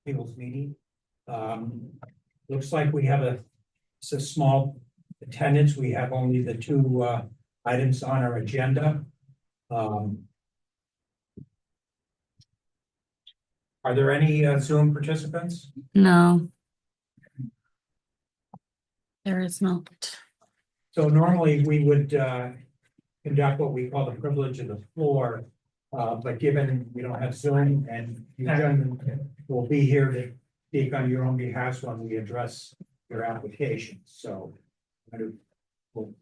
People's meeting. Looks like we have it's a small attendance. We have only the two items on our agenda. Are there any Zoom participants? No. There is not. So normally we would conduct what we call the privilege of the floor. But given we don't have Zoom and you gentlemen will be here to speak on your own behalf when we address your application. So we'll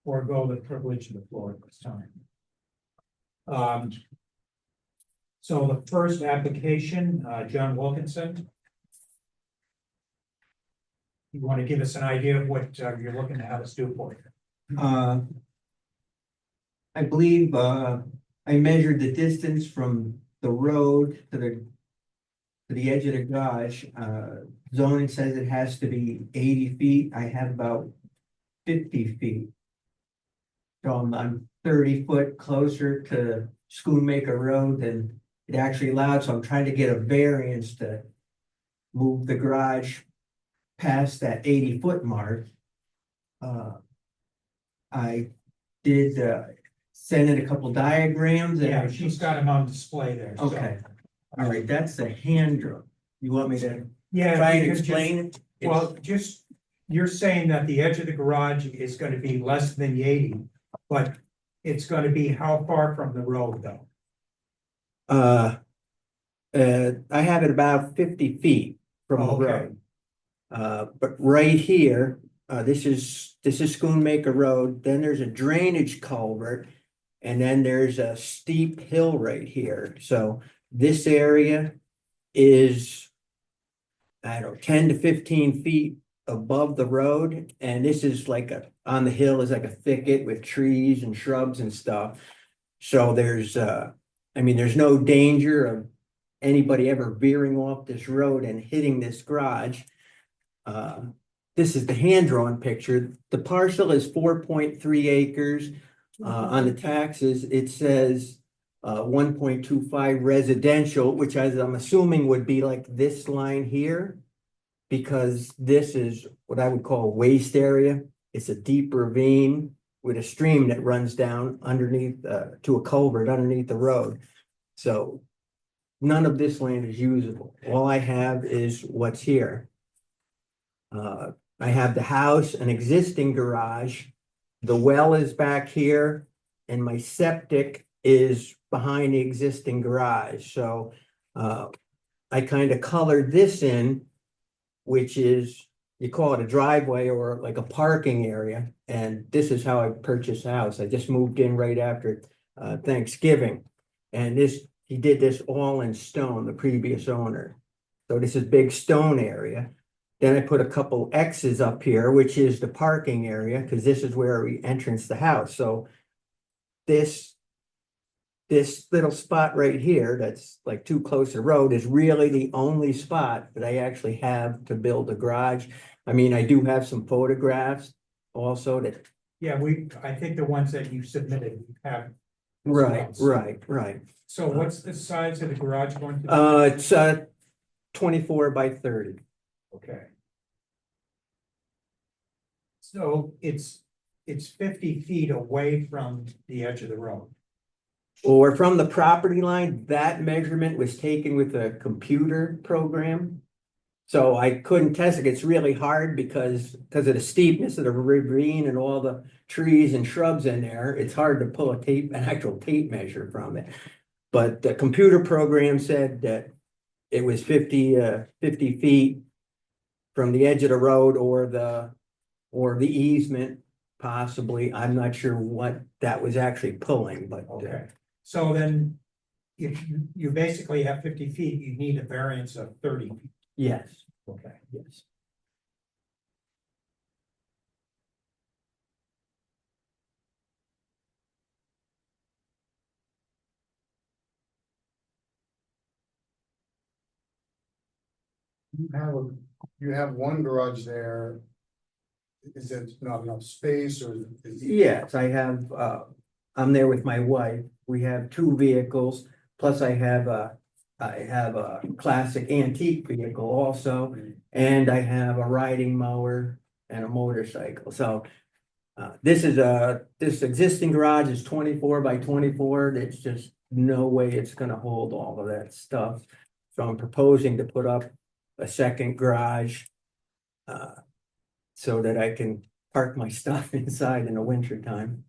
forego the privilege of the floor at this time. So the first application, John Wilkinson. You want to give us an idea of what you're looking to have us do for you? I believe I measured the distance from the road to the edge of the garage. Zoning says it has to be 80 feet. I have about 50 feet. So I'm 30 foot closer to Schoonmaker Road than it actually allowed. So I'm trying to get a variance to move the garage past that 80 foot mark. I did send in a couple diagrams. And Yeah, she's got them on display there. so- Okay. All right, that's the hand draw. You want me to Yeah. try you and can just- explain it? Well, just, you're saying that the edge of the garage is gonna be less than the 80, but it's gonna be how far from the road though? I have it about 50 feet from the Okay. road. But right here, this is Schoonmaker Road, then there's a drainage culvert. And then there's a steep hill right here, so this area is, I don't know, 10 to 15 feet above the road. And this is like on the hill is like a thicket with trees and shrubs and stuff. So there's there's no danger of anybody ever veering off this road and hitting this garage. This is the hand-drawn picture. The parcel is 4.3 acres. On the taxes, it says 1.25 residential, which I'm assuming would be like this line here. Because this is what I would call a waste area. It's a deep ravine with a stream that runs down underneath to a culvert underneath the road. So none of this land is usable. All I have is what's here. I have the house, an existing garage. The well is back here and my septic is behind the existing garage. So I kind of colored this in, which is, you call it a driveway or like a parking area. And this is how I purchased the house. I just moved in right after Thanksgiving. And he did this all in stone, the previous owner. So this is big stone area. Then I put a couple X's up here, which is the parking area, because this is where we entrance the house. So this little spot right here, that's like too close to the road, is really the only spot that I actually have to build a garage. I mean, I do have some photographs also that. Yeah, I think the ones that you submitted have. Right. So what's the size of the garage going to be? It's 24 by 30. Okay. So it's 50 feet away from the edge of the road. Or from the property line, that measurement was taken with a computer program. So I couldn't test it. It's really hard because of the steepness of the ravine and all the trees and shrubs in there. It's hard to pull an actual tape measure from it. But the computer program said that it was 50 feet from the edge of the road or the easement, possibly. I'm not sure what that was actually pulling, but. Okay, so then if you basically have 50 feet, you need a variance of 30 feet. Yes, Okay. yes. You have one garage there. Is it not enough space or is? Yes, I have, I'm there with my wife. We have two vehicles, plus I have I have a classic antique vehicle also, and I have a riding mower and a motorcycle, so. This existing garage is 24 by 24, there's just no way it's gonna hold all of that stuff. So I'm proposing to put up a second garage. So that I can park my stuff inside in the winter time.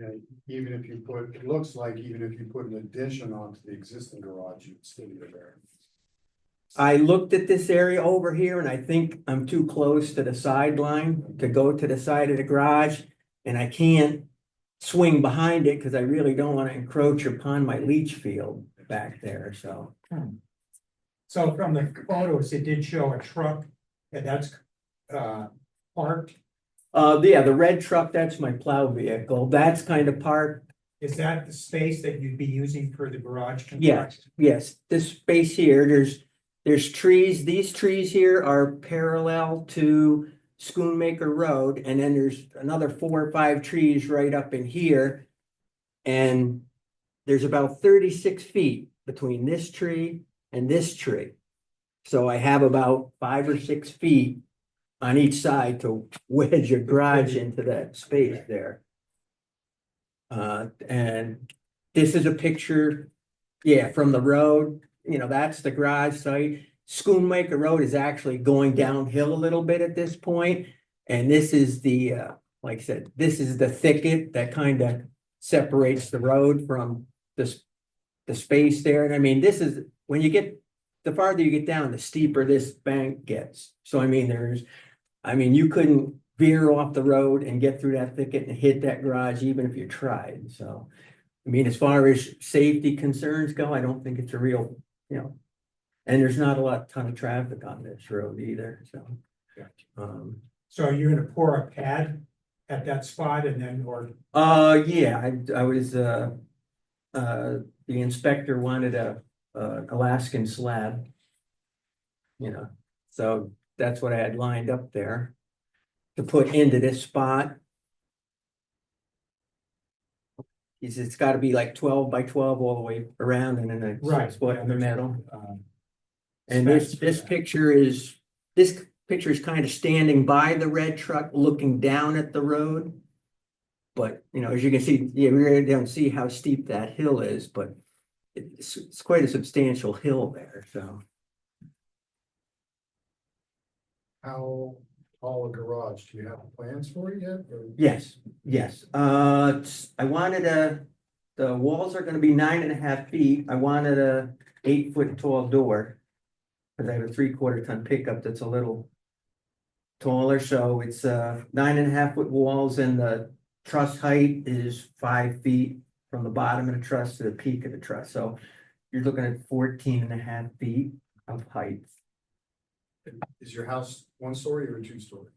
And even if you put, it looks like even if you put an addition onto the existing garage, you'd still need a variance. I looked at this area over here and I think I'm too close to the sideline to go to the side of the garage. And I can't swing behind it because I really don't want to encroach upon my leach field back there, so. So from the photos, it did show a truck and that's parked. Yeah, the red truck, that's my plow vehicle. That's kind of parked. Is that the space that you'd be using for the garage? Yes, yes, this space here, there's trees. These trees here are parallel to Schoonmaker Road, and then there's another 4 or 5 trees right up in here. And there's about 36 feet between this tree and this tree. So I have about 5 or 6 feet on each side to wedge a garage into that space there. And this is a picture, yeah, from the road, that's the garage site. Schoonmaker Road is actually going downhill a little bit at this point. And this is the, like I said, this is the thicket that kind of separates the road from the space there. And I mean, this is, when you get, the farther you get down, the steeper this bank gets. So I mean, you couldn't veer off the road and get through that thicket and hit that garage even if you tried, so. I mean, as far as safety concerns go, I don't think it's a real, and there's not a ton of traffic on this road either, so. So are you gonna pour a pad at that spot and then, or? Yeah, I was, the inspector wanted a Alaskan slab. So that's what I had lined up there to put into this spot. It's got to be like 12 by 12 all the way around and then a Right. 6 foot in the there's, middle. And this specs for that. picture is kind of standing by the red truck, looking down at the road. But, as you can see, yeah, we really don't see how steep that hill is, but it's quite a substantial hill there, so. How tall a garage? Do you have plans for it yet? Or- Yes. I wanted the walls are gonna be 9.5 feet. I wanted a 8-foot tall door. Cause I have a 3/4 ton pickup that's a little taller, so it's 9.5 foot walls, and the truss height is 5 feet from the bottom of the truss to the peak of the truss, so you're looking at 14.5 feet of height. Is your house 1 story or 2 story?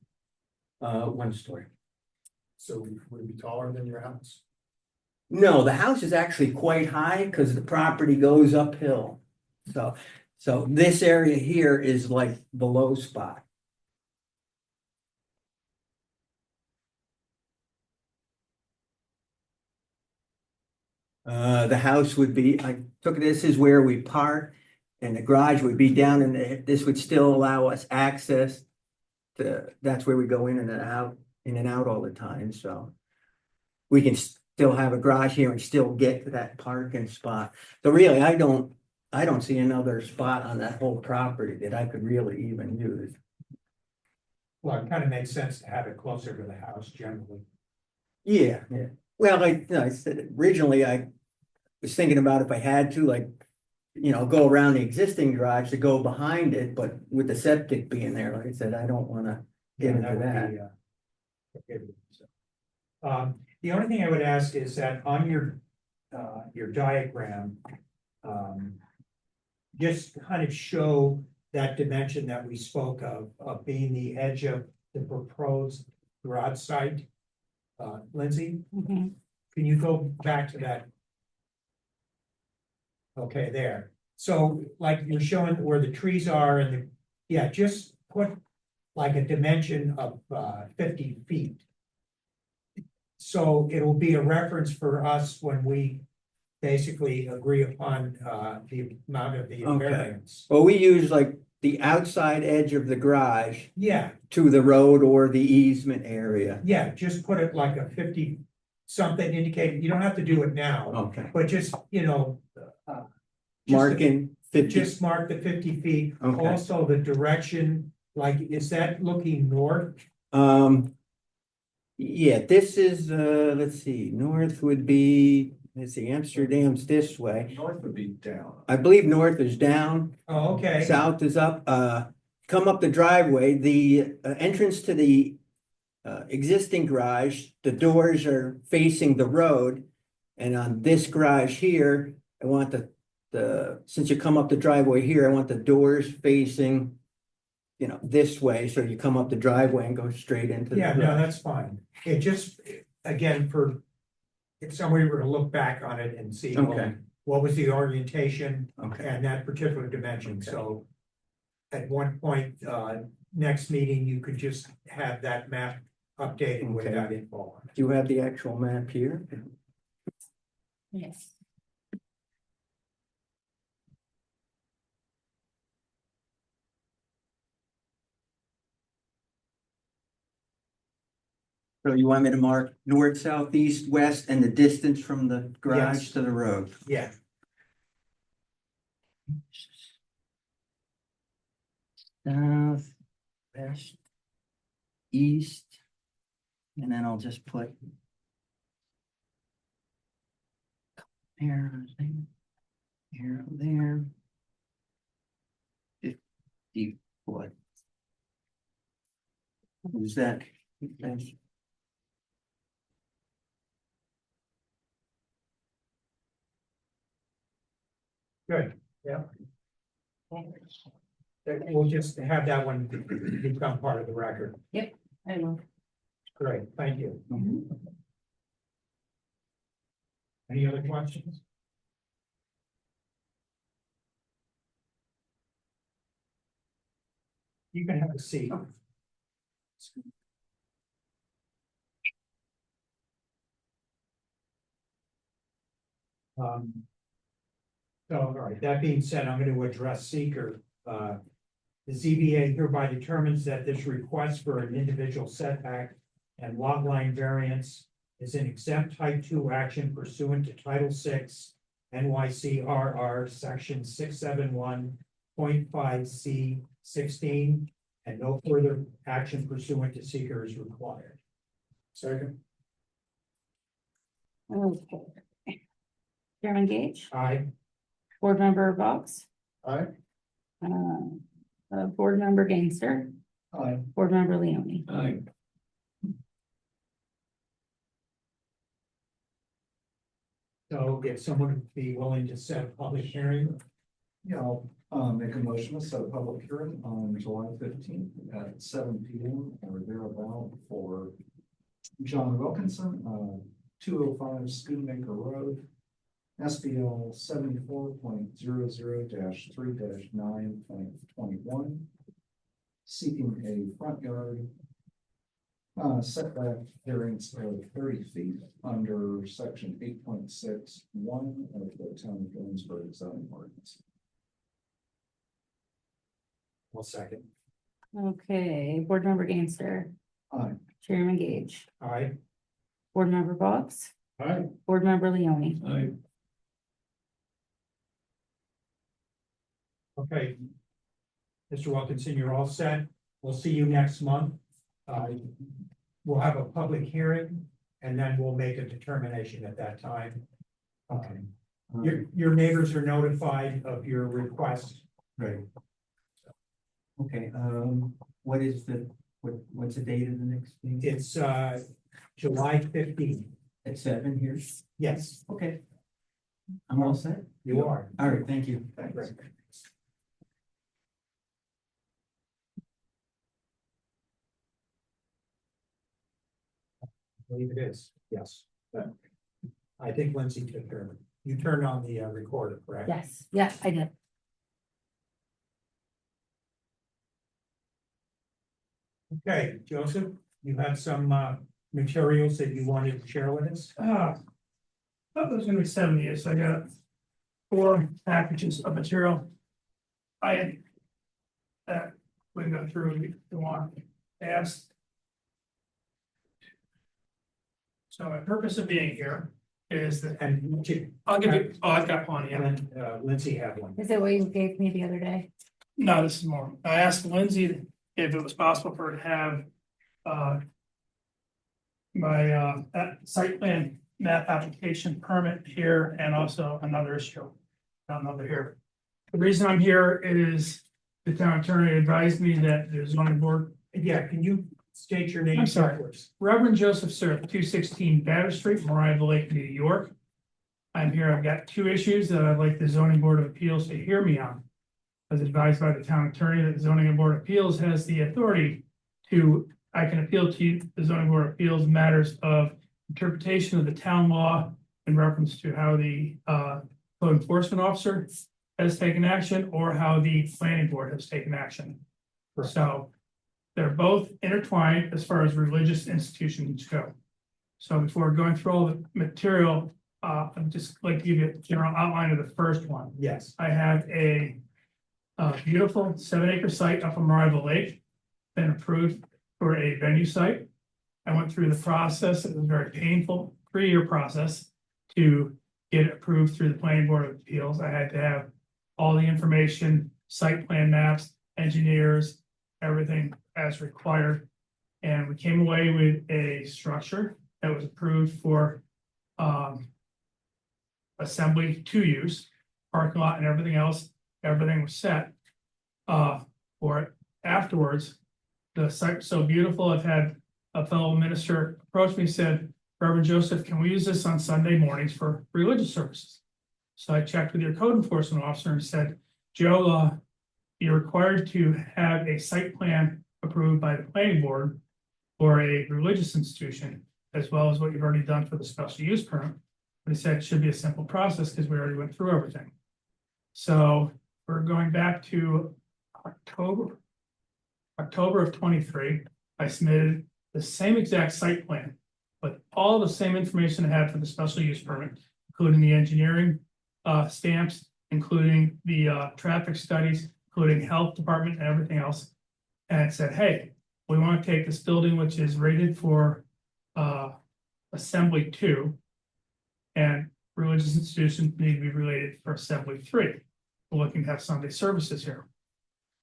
1 story. So would it be taller than your house? No, the house is actually quite high because the property goes uphill. So this area here is like the low spot. The house would be, I took this is where we park, and the garage would be down in the, this would still allow us access to, that's where we go in and out all the time, so. We can still have a garage here and still get to that parking spot. So really, I don't see another spot on that whole property that I could really even use. Well, it kind of makes sense to have it closer to the house generally. Yeah. Well, like I said, originally I was thinking about if I had to, like, go around the existing garage to go behind it, but with the septic being there, like I said, I don't want to get into would that. be, prohibited, so. The only thing I would ask is that on your diagram, just kind of show that dimension that we spoke of being the edge of the proposed garage site. Lindsay, Mhm. can you go back to that? Okay, there. So like you're showing where the trees are and just put like a dimension of 50 feet. So it'll be a reference for us when we basically agree upon, the amount of the Okay. variance. Well, we use like the outside edge of the garage Yeah, to the road or the easement area. yeah, just put it like a 50 something indicated, you don't have to do it now, Okay. but just, just Marking 50. just mark the 50 feet. Okay. Also, the direction, like, is that looking north? Yeah, this is, let's see, north would be, let's see, Amsterdam's this way. North would be down. I believe north is down, Oh, okay, south is up. Come up the driveway, the entrance to the existing garage, the doors are facing the road. And on this garage here, I want since you come up the driveway here, I want the doors facing, this way, so you come up the driveway and go straight into the yeah, no, garage. that's fine. It just, again, if somebody were to look back on it and see, well, Okay. what was the orientation Okay, and that particular dimension, Okay. so. At one point, next meeting, you could just have that map updated with Okay. that info on it. do you have the actual map here? Yes. So you want me to mark north, south, east, west, and the distance from the garage Yes. to the road? Yeah, South, west, east, and then I'll just put arrows there, arrow there. 50 foot. Is that? that's- good, yeah. We'll just have that one become part of the record. I will. Great, thank you. Any other questions? You can have a seat. So, all right, that being said, I'm going to address seeker. The ZBA hereby determines that this request for an individual setback and lot line variance is an exempt type 2 action pursuant to Title 6 NYCRR Section 671.5 C16, and no further action pursuant to seeker is required. Second. Okay. Chairman Gage, Aye. Board Member Box, Aye. Board Member Gangster, Aye. Board Member Leone. Aye. So if someone would be willing to set a public hearing, Yeah, I'll make a motion to set a public hearing on July 15th at 7 PM or thereabout for John Wilkinson, 205 Schoonmaker Road, SBL 74.00-3-9.21, seeking a front yard setback variance of 30 feet under section 8.61 of the Town of Williamsburg zoning ordinance. one second. Okay, Board Member Gangster, Aye. Chairman Gage, Aye. Board Member Box, Aye. Board Member Leone. Aye. Okay. Mr. Wilkinson, you're all set. We'll see you next month. We'll have a public hearing and then we'll make a determination at that time. Your neighbors are notified of your request. Right. Okay, what is what's the date of the next meeting? It's July 15th. At 7 here? Yes, Okay. I'm all set? you are. All right, thank you. Great. I believe it is, yes. I think Lindsay took care of it. You turned on the recorder, correct? Yes, yeah, I did. Okay, Joseph, you have some materials that you wanted to share with us? Thought it was gonna be 70, so I got 4 packages of material. I had. We go through the one asked. So my purpose of being here is that, And I'll give you, I've got plenty, and and then Lindsay had one. Is it what you gave me the other day? no, this is more. I asked Lindsay if it was possible for her to have. My site plan map application permit here and also another issue. Another here. The reason I'm here is the town attorney advised me that the zoning board, Yeah, can you state your name? I'm sorry. please? Reverend Joseph Sir, 216 Batter Street, Moriah Lake, New York. I'm here, I've got 2 issues that I'd like the zoning board of appeals to hear me on. As advised by the town attorney, that the zoning board of appeals has the authority to, I can appeal to the zoning board of appeals matters of interpretation of the town law in reference to how the code enforcement officer has taken action or how the planning board has taken action. Correct. So they're both intertwined as far as religious institutions go. So before going through all the material, I'd just like to give you a general outline of the first one. Yes, I have a beautiful 7-acre site up on Moriah Lake, been approved for a venue site. I went through the process. It was a very painful 3-year process to get it approved through the planning board of appeals. I had to have all the information, site plan maps, engineers, everything as required. And we came away with a structure that was approved for assembly to use, parking lot and everything else. Everything was set for it. Afterwards, the site was so beautiful. I've had a fellow minister approach me, said, Reverend Joseph, can we use this on Sunday mornings for religious services? So I checked with your code enforcement officer and said, Joe, you're required to have a site plan approved by the planning board for a religious institution, as well as what you've already done for the special use permit. But he said it should be a simple process because we already went through everything. So we're going back to October of 23. I submitted the same exact site plan, but all the same information I had for the special use permit, including the engineering stamps, including the traffic studies, including health department and everything else. And it said, hey, we want to take this building, which is rated for assembly 2, and religious institutions need to be related for assembly 3. We're looking to have Sunday services here.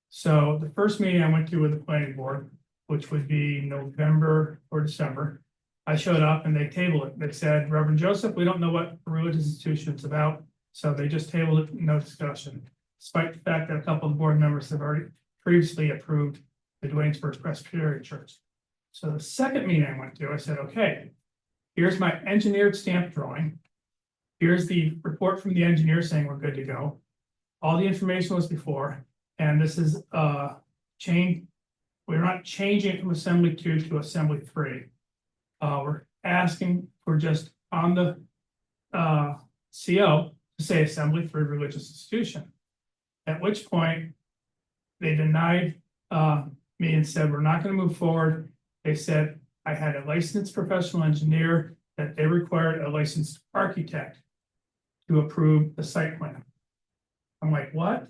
So the first meeting I went to with the planning board, which would be November or December, I showed up and they tabled it. They said, Reverend Joseph, we don't know what a religious institution is about. So they just tabled it, no discussion. Despite the fact that a couple of board members have already previously approved the Duanesburg Presbyterian Church. So the second meeting I went to, I said, okay, here's my engineered stamp drawing. Here's the report from the engineer saying we're good to go. All the information was before, and this is change. We're not changing it from assembly 2 to assembly 3. We're asking for just on the CO to say assembly 3 religious institution. At which point they denied me and said, we're not going to move forward. They said I had a licensed professional engineer, that they required a licensed architect to approve the site plan. I'm like, what?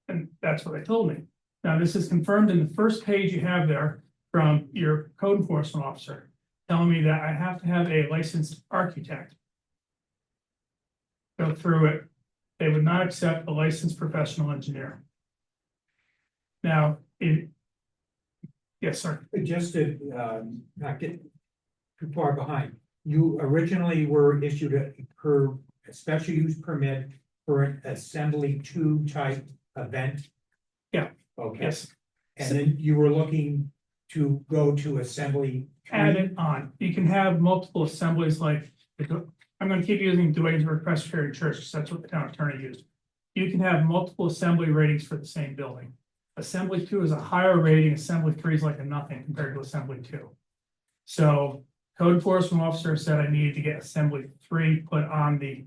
And that's what they told me. Now, this is confirmed in the first page you have there from your code enforcement officer, telling me that I have to have a licensed architect go through it. They would not accept a licensed professional engineer. Now, yes, sir. just to not get too far behind. You originally were issued a special use permit for an assembly 2 type event? Yeah. Okay, Yes, and then you were looking to go to assembly. 3? add it on. You can have multiple assemblies like, I'm going to keep using Duanesburg Presbyterian Church because that's what the town attorney used. You can have multiple assembly ratings for the same building. Assembly 2 is a higher rating, assembly 3 is like a nothing compared to assembly 2. So code enforcement officer said I needed to get assembly 3 put on the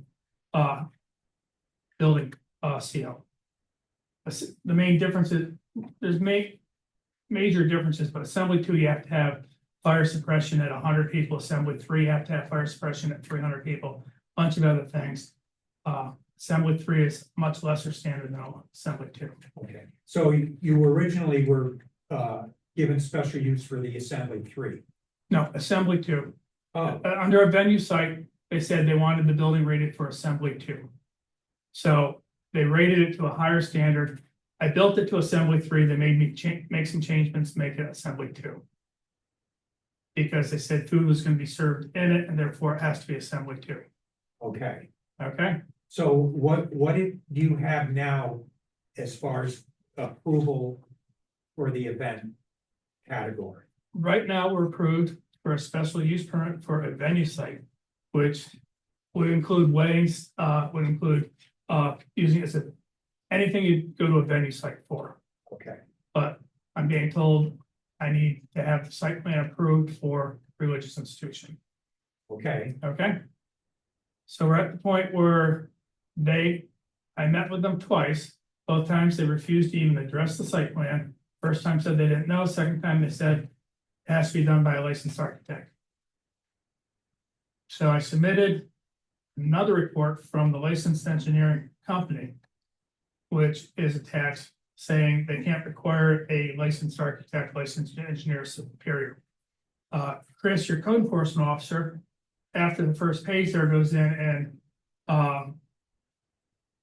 building CO. The main difference is there's major differences, but assembly 2 you have to have fire suppression at 100 people, assembly 3 have to have fire suppression at 300 people, bunch of other things. Assembly 3 is much lesser standard than assembly 2. Okay, so you originally were given special use for the assembly 3. No, assembly 2. Oh, Under a venue site, they said they wanted the building rated for assembly 2. So they rated it to a higher standard. I built it to assembly 3. They made me make some changements, to make it assembly 2. Because they said food was going to be served in it, and therefore it has to be assembly 2. okay. Okay, So what do you have now as far as approval for the event category? right now we're approved for a special use permit for a venue site, which would include weddings, would include using it as anything you go to a venue site for. Okay, But I'm being told I need to have the site plan approved for religious institution. okay, Okay. So we're at the point where I met with them twice. Both times they refused to even address the site plan. First time said they didn't know, second time they said it has to be done by a licensed architect. So I submitted another report from the licensed engineering company, which is attached, saying they can't require a licensed architect, licensed engineer superior. Chris, your code enforcement officer, after the first page there, goes in and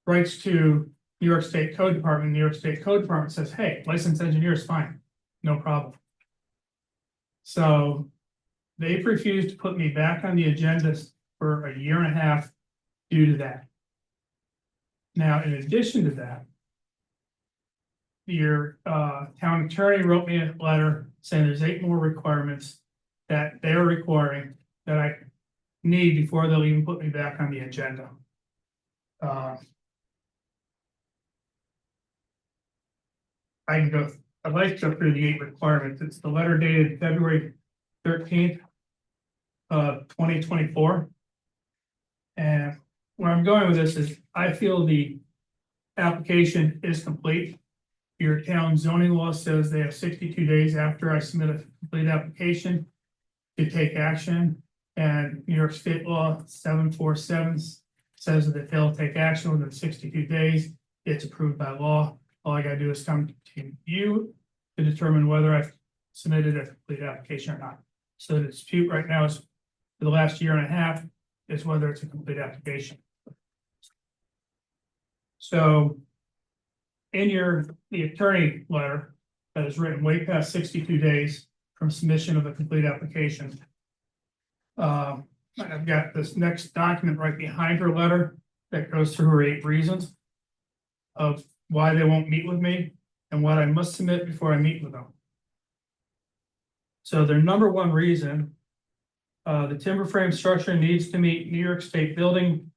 writes to New York State Code Department. New York State Code Department says, hey, licensed engineer is fine, no problem. So they've refused to put me back on the agenda for 1.5 years due to that. Now, in addition to that, your town attorney wrote me a letter saying there's 8 more requirements that they're requiring that I need before they'll even put me back on the agenda. I'd like to go through the 8 requirements. It's the letter dated February 13th, 2024. And where I'm going with this is I feel the application is complete. Your town zoning law says they have 62 days after I submit a complete application to take action. And New York State Law 747 says that if they'll take action within 62 days, it's approved by law. All I gotta do is come to you to determine whether I've submitted a complete application or not. So the dispute right now is for the last 1.5 years is whether it's a complete application. So in the attorney letter that is written way past 62 days from submission of a complete application. I've got this next document right behind her letter that goes through her 8 reasons of why they won't meet with me and what I must submit before I meet with them. So their number 1 reason, the timber frame structure needs to meet New York State Building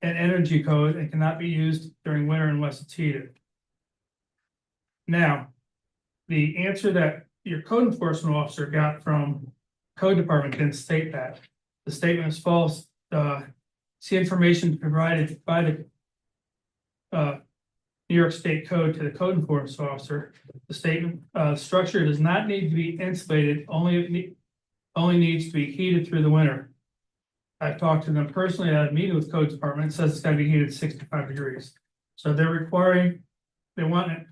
and Energy Code and cannot be used during winter unless it's heated. Now, the answer that your code enforcement officer got from code department didn't state that. The statement is false. See information provided by the New York State Code to the code enforcement officer. The statement structure does not need to be insulated, only needs to be heated through the winter. I've talked to them personally at a meeting with code department. It says it's got to be heated 65 degrees. So they're requiring, they want it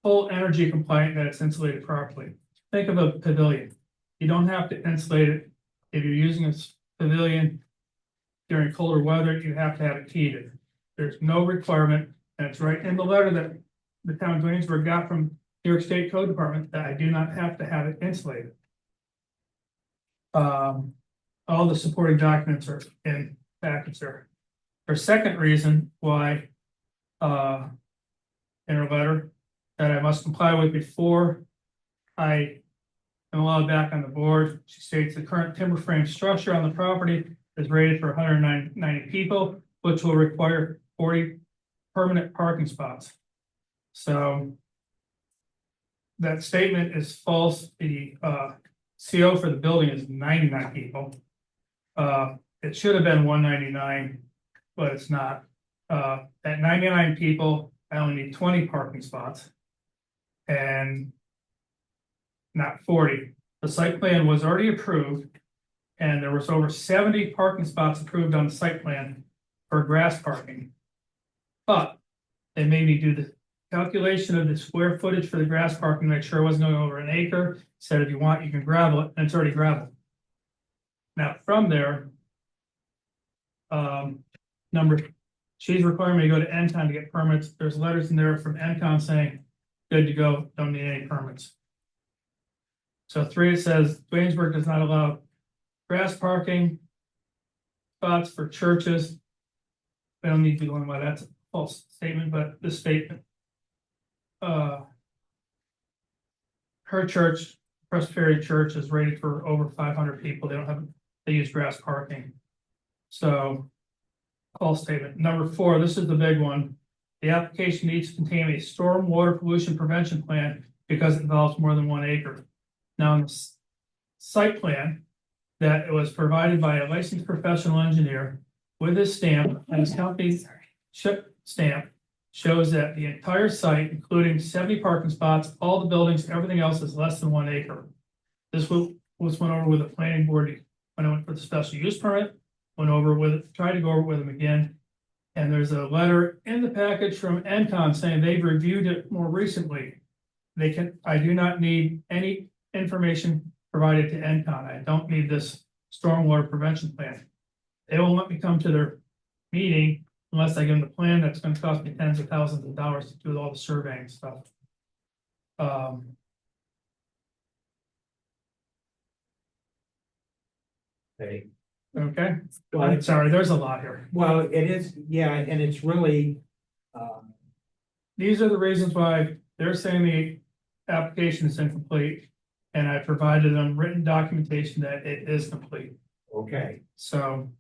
full energy compliant, that it's insulated properly. Think of a pavilion. You don't have to insulate it. If you're using a pavilion during colder weather, you have to have it heated. There's no requirement, and it's right in the letter that the town of Williamsburg got from New York State Code Department, that I do not have to have it insulated. All the supporting documents are in package there. Her second reason why, in her letter, that I must comply with before I am allowed back on the board, she states the current timber frame structure on the property is rated for 190 people, which will require 40 permanent parking spots. So that statement is false. The CO for the building is 99 people. It should have been 199, but it's not. At 99 people, I only need 20 parking spots and not 40. The site plan was already approved. And there was over 70 parking spots approved on the site plan for grass parking. But they made me do the calculation of the square footage for the grass parking, make sure it wasn't going over an acre. Said if you want, you can gravel it, and it's already gravel. Now, from there. She's requiring me to go to NCON to get permits. There's letters in there from NCON saying, good to go, don't need any permits. So 3, it says Waynesburg does not allow grass parking spots for churches. I don't need to be going by that's a false statement, but this statement. Her church, Presbyterian Church, is rated for over 500 people. They use grass parking. So, false statement. Number 4, this is the big one. The application needs to contain a storm water pollution prevention plan because it involves more than 1 acre. Now, in the site plan that it was provided by a licensed professional engineer with his stamp and his company's stamp shows that the entire site, including 70 parking spots, all the buildings, everything else is less than 1 acre. This was went over with the planning board when I went for the special use permit, tried to go over with them again. And there's a letter in the package from NCON saying they've reviewed it more recently. I do not need any information provided to NCON. I don't need this stormwater prevention plan. They won't let me come to their meeting unless I give them the plan that's gonna cost me tens of thousands of dollars to do all the surveying stuff. Okay. Okay, Well, I'm sorry, there's a lot here. well, it is, yeah, and it's really, These are the reasons why they're saying the application is incomplete. And I provided them written documentation that it is complete. okay, So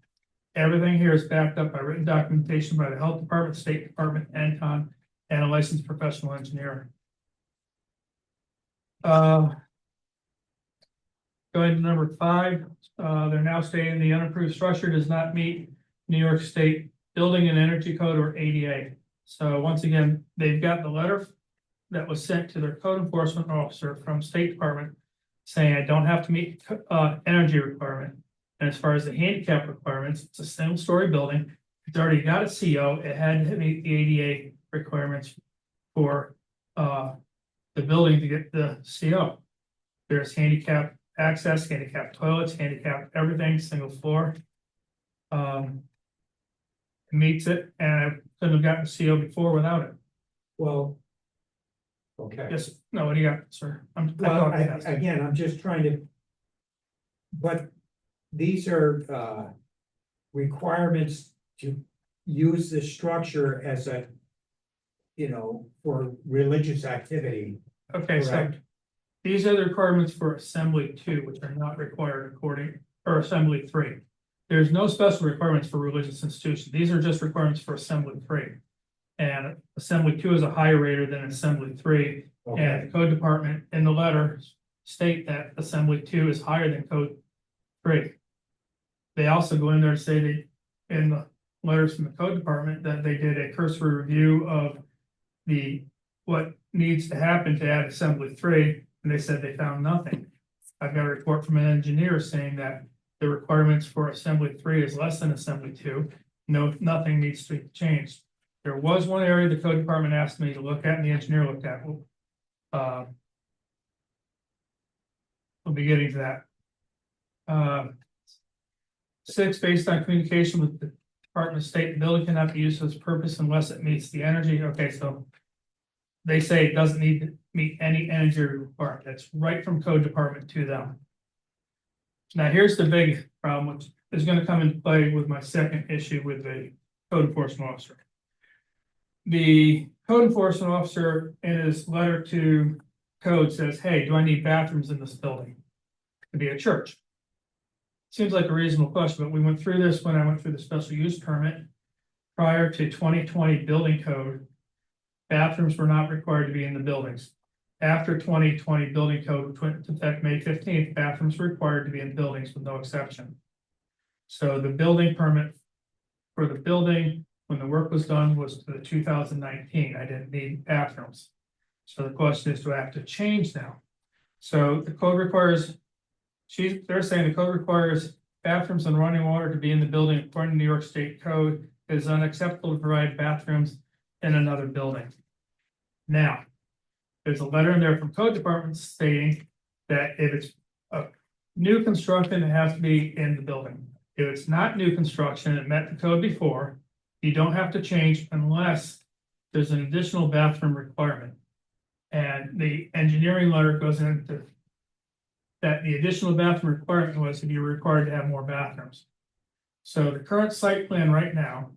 everything here is backed up by written documentation by the health department, state department, NCON, and a licensed professional engineer. Going to number 5, they're now stating the unapproved structure does not meet New York State Building and Energy Code or ADA. So once again, they've got the letter that was sent to their code enforcement officer from State Department saying I don't have to meet energy requirement. And as far as the handicap requirements, it's a single-story building. It's already got a CO. It had to meet the ADA requirements for the building to get the CO. There's handicap access, handicap toilets, handicap everything, single floor. It meets it, and I couldn't have gotten a CO before without it. well. Okay. Yes, no, what do you got, sir? Well, again, I'm just trying to. But these are requirements to use the structure as a. For religious activity. Okay, so Correct. these are the requirements for assembly 2, which are not required or assembly 3. There's no special requirements for religious institutions. These are just requirements for assembly 3. And assembly 2 is a higher rater than assembly 3. Okay, And the code department in the letter state that assembly 2 is higher than code 3. They also go in there and say that in the letters from the code department that they did a cursory review of what needs to happen to add assembly 3, and they said they found nothing. I've got a report from an engineer saying that the requirements for assembly 3 is less than assembly 2. Nothing needs to be changed. There was one area the code department asked me to look at and the engineer looked at. We'll be getting to that. 6, based on communication with the Department of State, the building cannot be used for this purpose unless it meets the energy. Okay, so they say it doesn't need to meet any energy requirement. That's right from code department to them. Now, here's the big problem, which is going to come into play with my second issue with the code enforcement officer. The code enforcement officer in his letter to code says, hey, do I need bathrooms in this building to be a church? Seems like a reasonable question, but we went through this when I went through the special use permit. Prior to 2020 building code, bathrooms were not required to be in the buildings. After 2020 building code, in fact, May 15th, bathrooms were required to be in buildings with no exception. So the building permit for the building, when the work was done, was to the 2019. I didn't need bathrooms. So the question is, do I have to change now? So the code requires they're saying the code requires bathrooms and running water to be in the building according to New York State Code. It is unacceptable to provide bathrooms in another building. Now, there's a letter in there from code department stating that if it's a new construction, it has to be in the building. If it's not new construction, it met the code before, you don't have to change unless there's an additional bathroom requirement. And the engineering letter goes into that the additional bathroom requirement was if you're required to have more bathrooms. So the current site plan right now,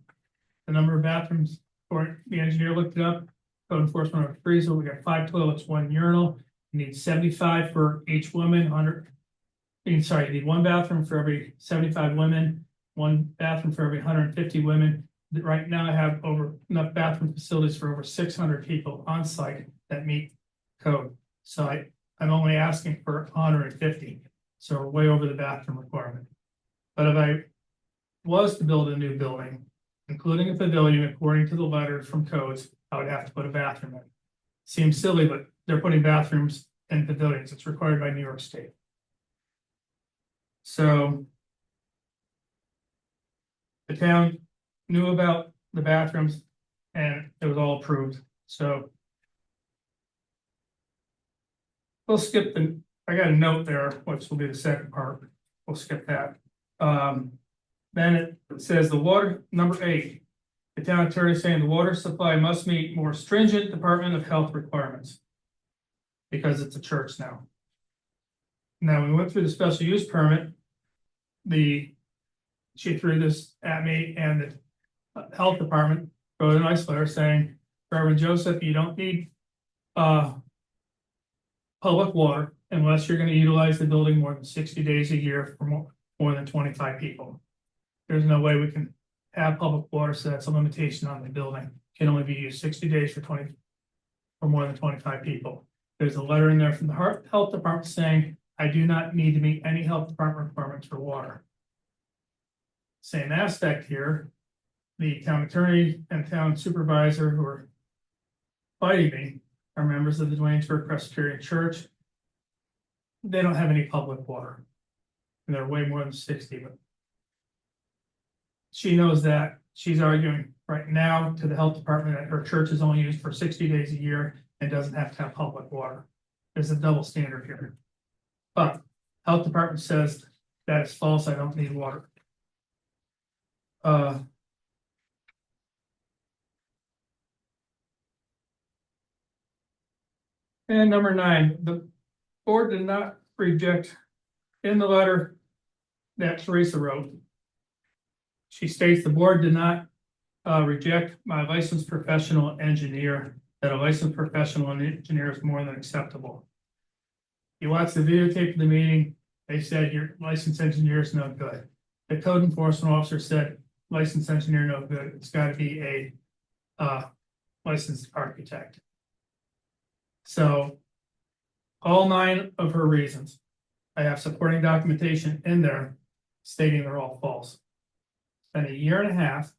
the number of bathrooms, or the engineer looked it up, code enforcement appraisal, we got 5 toilets, 1 urinal, you need 75 for each woman, 100. You need 1 bathroom for every 75 women, 1 bathroom for every 150 women. Right now I have enough bathroom facilities for over 600 people on site that meet code. So I'm only asking for 150, so we're way over the bathroom requirement. But if I was to build a new building, including a pavilion, according to the letter from codes, I would have to put a bathroom in. Seems silly, but they're putting bathrooms in pavilions. It's required by New York State. So the town knew about the bathrooms and it was all approved. So we'll skip I got a note there, which will be the second part. We'll skip that. Then it says the water, number 8, the town attorney saying the water supply must meet more stringent Department of Health requirements. Because it's a church now. Now, we went through the special use permit. She threw this at me and the health department wrote a nice letter saying, Reverend Joseph, you don't need public water unless you're going to utilize the building more than 60 days a year for more than 25 people. There's no way we can have public water, so that's a limitation on the building. It can only be used 60 days for more than 25 people. There's a letter in there from the health department saying, I do not need to meet any health department requirements for water. Same aspect here, the town attorney and town supervisor who are fighting me are members of the Duanesburg Presbyterian Church. They don't have any public water. And they're way more than 60, but she knows that. She's arguing right now to the health department that her church is only used for 60 days a year and doesn't have to have public water. There's a double standard here. But health department says that is false. I don't need water. And number 9, the board did not reject in the letter that Teresa wrote. She states the board did not reject my licensed professional engineer, that a licensed professional engineer is more than acceptable. You watch the videotape of the meeting, they said your licensed engineer is no good. The code enforcement officer said licensed engineer no good, it's got to be a licensed architect. So all 9 of her reasons, I have supporting documentation in there stating they're all false. It's been a year and a half.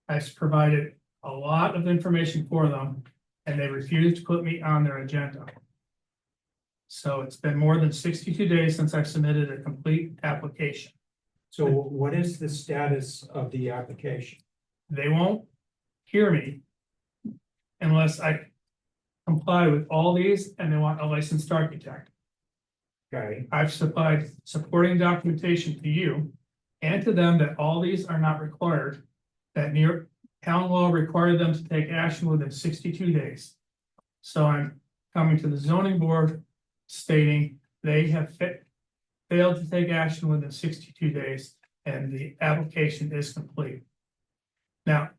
I've provided a lot of information for them and they refused to put me on their agenda. So it's been more than 62 days since I've submitted a complete application. So what is the status of the application? They won't hear me unless I comply with all these and they want a licensed architect. Okay, I've supplied supporting documentation to you and to them that all these are not required, that New York town law required them to take action within 62 days. So I'm coming to the zoning board stating they have failed to take action within 62 days and the application is complete. Now,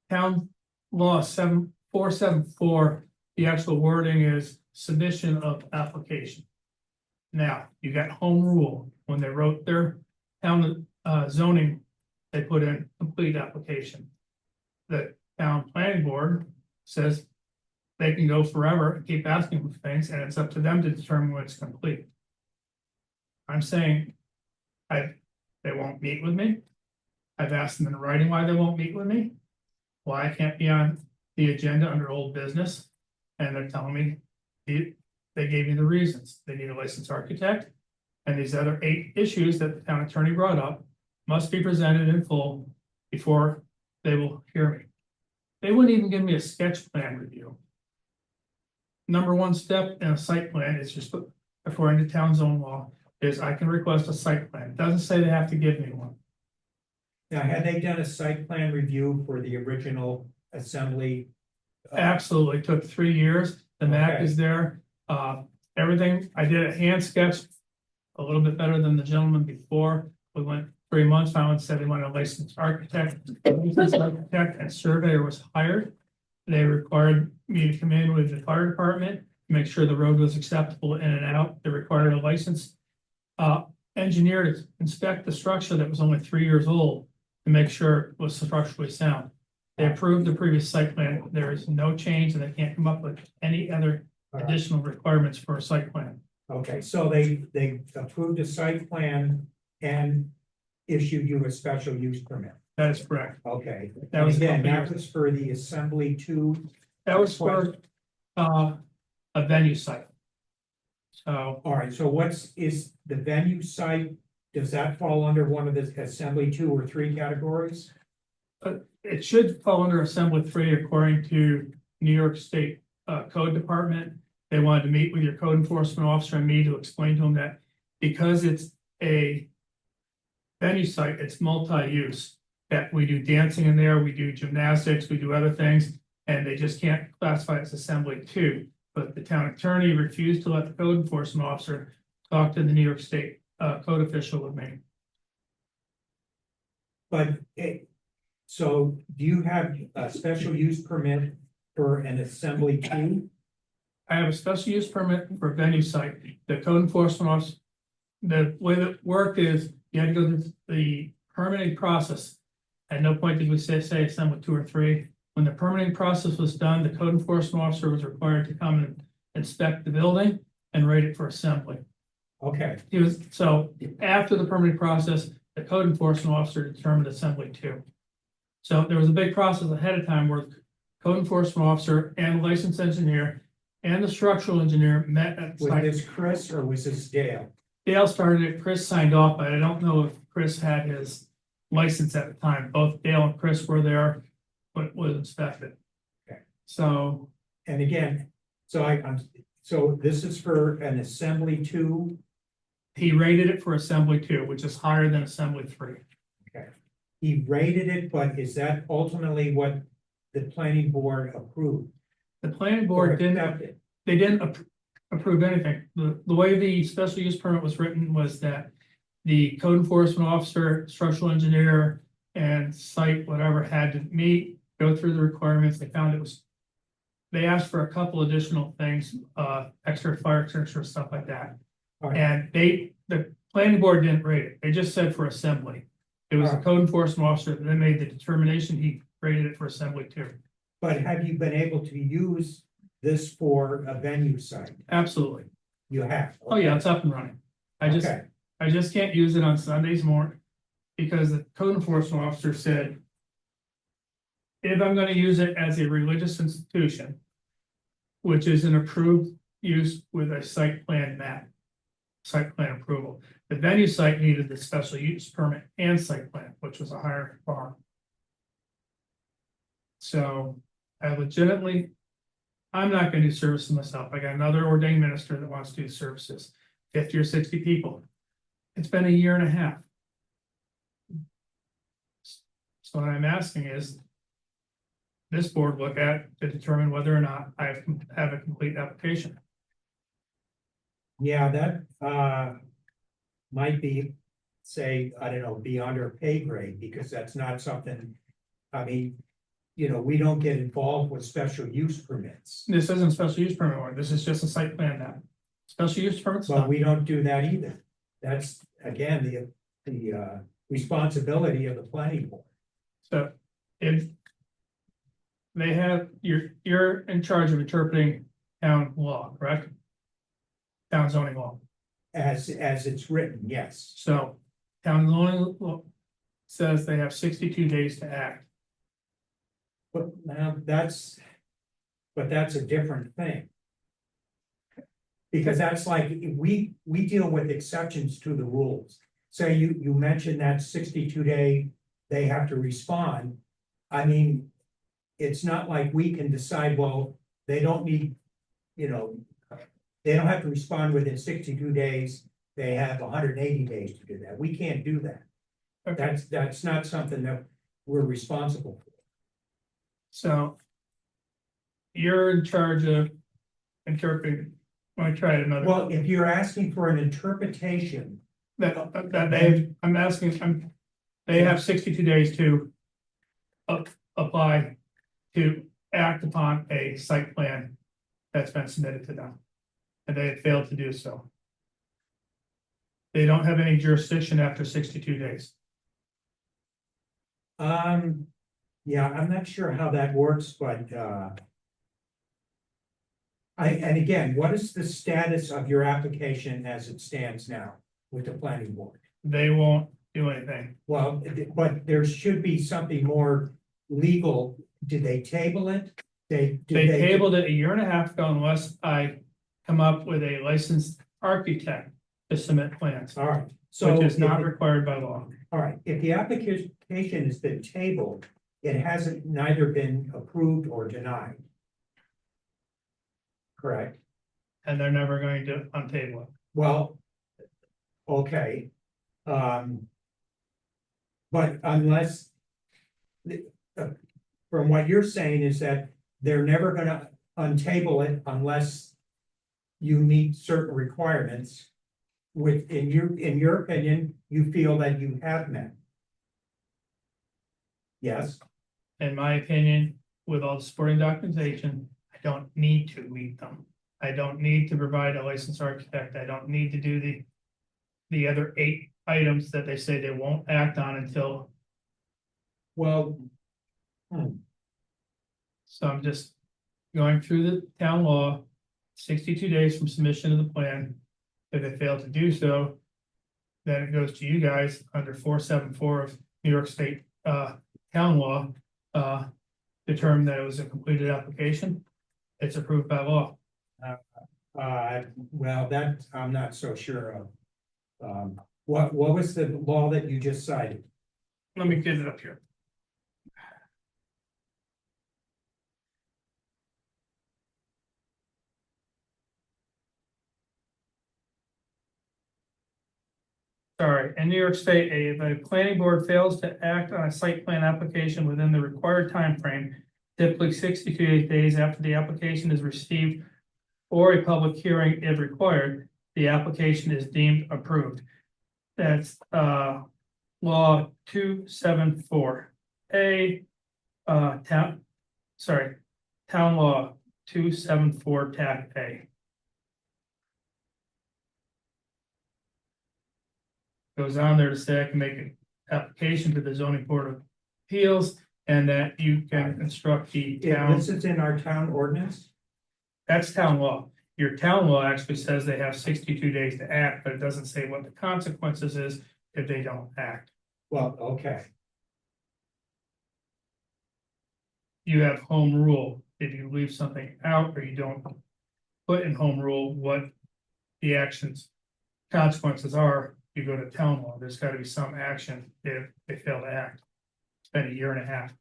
town law 7474, the actual wording is submission of application. Now, you got home rule. When they wrote their town zoning, they put in complete application. The town planning board says they can go forever and keep asking for things, and it's up to them to determine when it's complete. I'm saying they won't meet with me. I've asked them in writing why they won't meet with me, why I can't be on the agenda under old business, and they're telling me they gave me the reasons. They need a licensed architect, And these other 8 issues that the town attorney brought up must be presented in full before they will hear me. They wouldn't even give me a sketch plan review. Number 1 step in a site plan is just, according to town zone law, is I can request a site plan. It doesn't say they have to give me one. Now, had they done a site plan review for the original assembly? Absolutely, took 3 years. The map Okay. is there. Everything, I did a hand sketch. A little bit better than the gentleman before. We went 3 months, finally said they wanted a licensed architect. Licensed architect and surveyor was hired. They required me to come in with the fire department, make sure the road was acceptable in and out. They required a licensed engineer to inspect the structure that was only 3 years old to make sure it was structurally sound. They approved the previous site plan. There is no change and they can't come up with any other additional requirements for a site plan. Okay, so they approved a site plan and issued you a special use permit. That is correct. Okay, That was a again, couple that years. was for the assembly two. That was for a venue site. So All right, so is the venue site, does that fall under one of the assembly 2 or 3 categories? it should fall under Assembly 3 according to New York State Code Department. They wanted to meet with your code enforcement officer and me to explain to them that because it's a venue site, it's multi-use. That we do dancing in there, we do gymnastics, we do other things, and they just can't classify it as Assembly 2. But the town attorney refused to let the code enforcement officer talk to the New York State code official with me. But so do you have a special use permit for an assembly 2? I have a special use permit for a venue site. The code enforcement officer, the way that it worked is you had to go through the permitting process. At no point did we say assembly 2 or 3. When the permitting process was done, the code enforcement officer was required to come and inspect the building and rate it for assembly. Okay, He was, so after the permitting process, the code enforcement officer determined assembly 2. So there was a big process ahead of time where the code enforcement officer and the licensed engineer and the structural engineer met at was site. this Chris or was this Dale? Dale started it, Chris signed off, but I don't know if Chris had his license at the time. Both Dale and Chris were there, but was inspected. Okay. So And again, so this is for an assembly 2. he rated it for assembly 2, which is higher than assembly 3. He rated it, but is that ultimately what the planning board approved? The planning Or board didn't, accepted? they didn't approve anything. The way the special use permit was written was that the code enforcement officer, structural engineer, and site, whatever, had to meet, go through the requirements. They found it was, they asked for a couple additional things, extra fire extinguisher, stuff like that. All right. And the planning board didn't rate it. They just said for assembly. It was the code enforcement officer that then made the determination. He rated it for assembly 2. But have you been able to use this for a venue site? Absolutely. You have? Oh, yeah, it's up and running. I Okay, just can't use it on Sundays more because the code enforcement officer said if I'm going to use it as a religious institution, which is an approved use with a site plan map, site plan approval, the venue site needed the special use permit and site plan, which was a higher bar. So I legitimately, I'm not going to do services myself. I got another ordained minister that wants to do services, 50 or 60 people. It's been a year and a half. So what I'm asking is this board look at to determine whether or not I have a complete application. yeah, that might be, say, I don't know, beyond our pay grade, because that's not something, I mean, we don't get involved with special use permits. This isn't special use permit work. This is just a site plan map. Special use permit But stuff. we don't do that either. That's, again, the responsibility of the planning board. So if they have, you're in charge of interpreting town law, correct? Town zoning law. As it's written, yes. So town zoning law says they have 62 days to act. But But that's a different thing. Because that's like, we deal with exceptions to the rules. So you mentioned that 62-day, they have to respond. I mean, it's not like we can decide, well, they don't need, you know, they don't have to respond within 62 days. They have 180 days to do that. We can't do that. Okay, That's not something that we're responsible for. so. You're in charge of interpreting, let me try it another. Well, if you're asking for an interpretation, That I'm asking, they have 62 days to. Apply to act upon a site plan that's been submitted to them. And they have failed to do so. They don't have any jurisdiction after 62 days. yeah, I'm not sure how that works, but, and again, what is the status of your application as it stands now with the planning board? They won't do anything. Well, but there should be something more legal. Did they table it? Did They tabled it a year and a half ago unless I come up with a licensed architect to submit plans, All right, so. which is not if it- required by law. All right, if the application has been tabled, it hasn't neither been approved or denied. Correct? And they're never going to untable it. Well, okay. But unless, from what you're saying is that they're never gonna untable it unless you meet certain requirements, which in your opinion, you feel that you have met. Yes, In my opinion, with all the supporting documentation, I don't need to meet them. I don't need to provide a licensed architect. I don't need to do the other 8 items that they say they won't act on until, well. so I'm just going through the town law. 62 days from submission of the plan. If they fail to do so, then it goes to you guys under 474 of New York State town law. Determine that it was a completed application. It's approved by law. Well, that I'm not so sure of. What was the law that you just cited? Let me get it up here. Sorry, in New York State, if a planning board fails to act on a site plan application within the required time frame, typically 62 days after the application is received, or a public hearing if required, the application is deemed approved. That's law 274. Town law 274 TAC A. Goes on there to say I can make an application to the zoning board of appeals and that you can instruct the town. This is in our town ordinance? That's town law. Your town law actually says they have 62 days to act, but it doesn't say what the consequences is if they don't act. Well, okay, You have home rule. If you leave something out or you don't put in home rule what the actions consequences are, you go to town law. There's got to be some action if they fail to act. It's been a year and a half.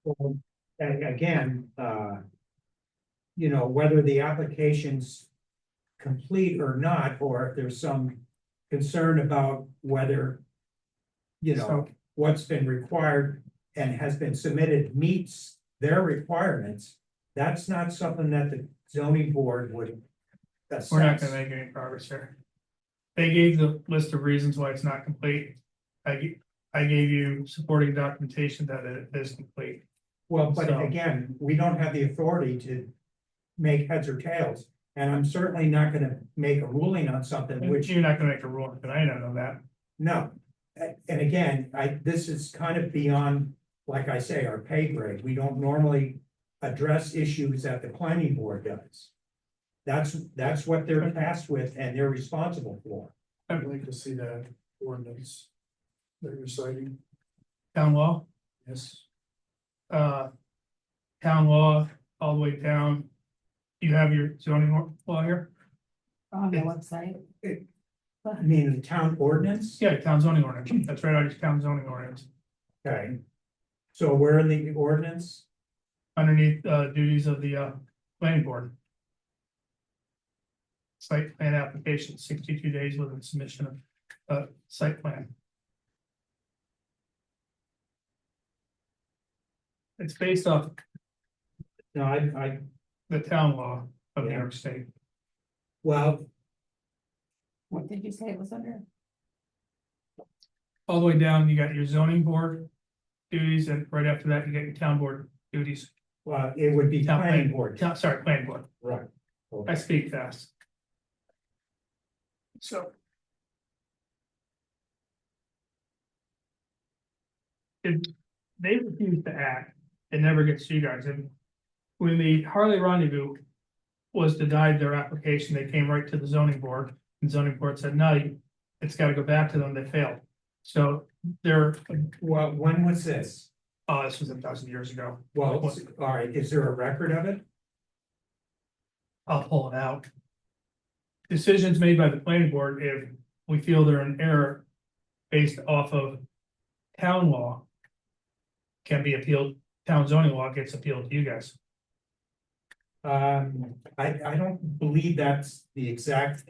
well, and again, you know, whether the application's complete or not, or if there's some concern about whether, you know, So- what's been required and has been submitted meets their requirements, that's not something that the zoning board would assess. We're not gonna make any progress here. They gave the list of reasons why it's not complete. I gave you supporting documentation that it is complete. Well, but So- again, we don't have the authority to make heads or tails, and I'm certainly not gonna make a ruling on something which, You're not gonna make a ruling tonight, I know that. no. And again, this is kind of beyond, like I say, our pay grade. We don't normally address issues that the planning board does. that's what they're tasked with and they're responsible for. I'd like to see that ordinance that you're citing, Town law, yes. uh. Town law, all the way down. You have your zoning law here? On the website. I mean, the town ordinance, Yeah, town zoning ordinance, that's right, out of town zoning ordinance, okay. So where in the ordinance? underneath duties of the planning board. Site plan application, 62 days within submission of site plan. It's based off No, I, the town law of New Yeah. York State. well, What did you say it was under? All the way down, you got your zoning board duties, and right after that, you get your town board duties. it would be Town planning board. Sorry, planning board. Right. I speak fast. So. If they refuse to act, it never gets to you guys, and when the Harley Rendezvous was denied their application, they came right to the zoning board, and zoning board said, no, it's gotta go back to them, they failed. So they're, Well, when was this? this was 1,000 years ago. Well, all right, is there a record of it? I'll pull it out. Decisions made by the planning board, if we feel they're in error based off of town law, can be appealed, town zoning law gets appealed to you guys. I don't believe that's the exact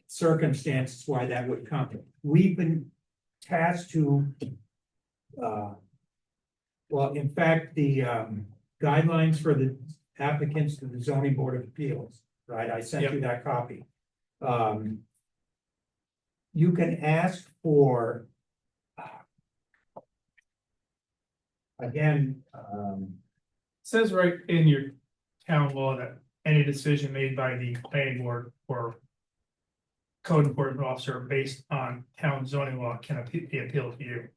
circumstances why that would come. We've been tasked to well, in fact, the guidelines for the applicants to the zoning board of appeals, right? I sent you that copy. You can ask for again, Says right in your town law that any decision made by the planning board or code enforcement officer based on town zoning law can be appealed to you.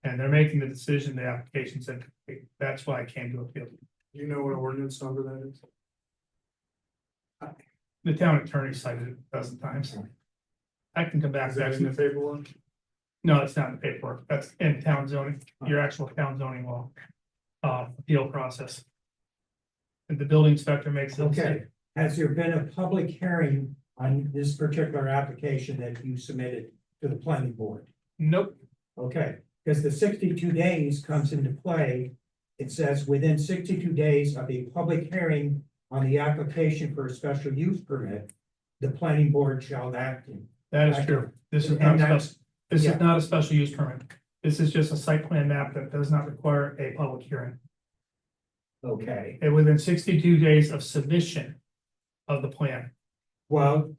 And they're making the decision, the application said, that's why I came to appeal. Do you know what ordinance number that is? The town attorney cited it a dozen times. I can come back. Is that in the paperwork? No, it's not in the paperwork. That's in town zoning, your actual town zoning law. Appeal process. And the building inspector makes the okay, decision. has there been a public hearing on this particular application that you submitted to the planning board? Nope, Okay, because the 62 days comes into play. It says within 62 days of a public hearing on the application for a special use permit, the planning board shall act. that is true. This is not, And that's, this yeah. is not a special use permit. This is just a site plan map that does not require a public hearing. okay, And within 62 days of submission of the plan, well.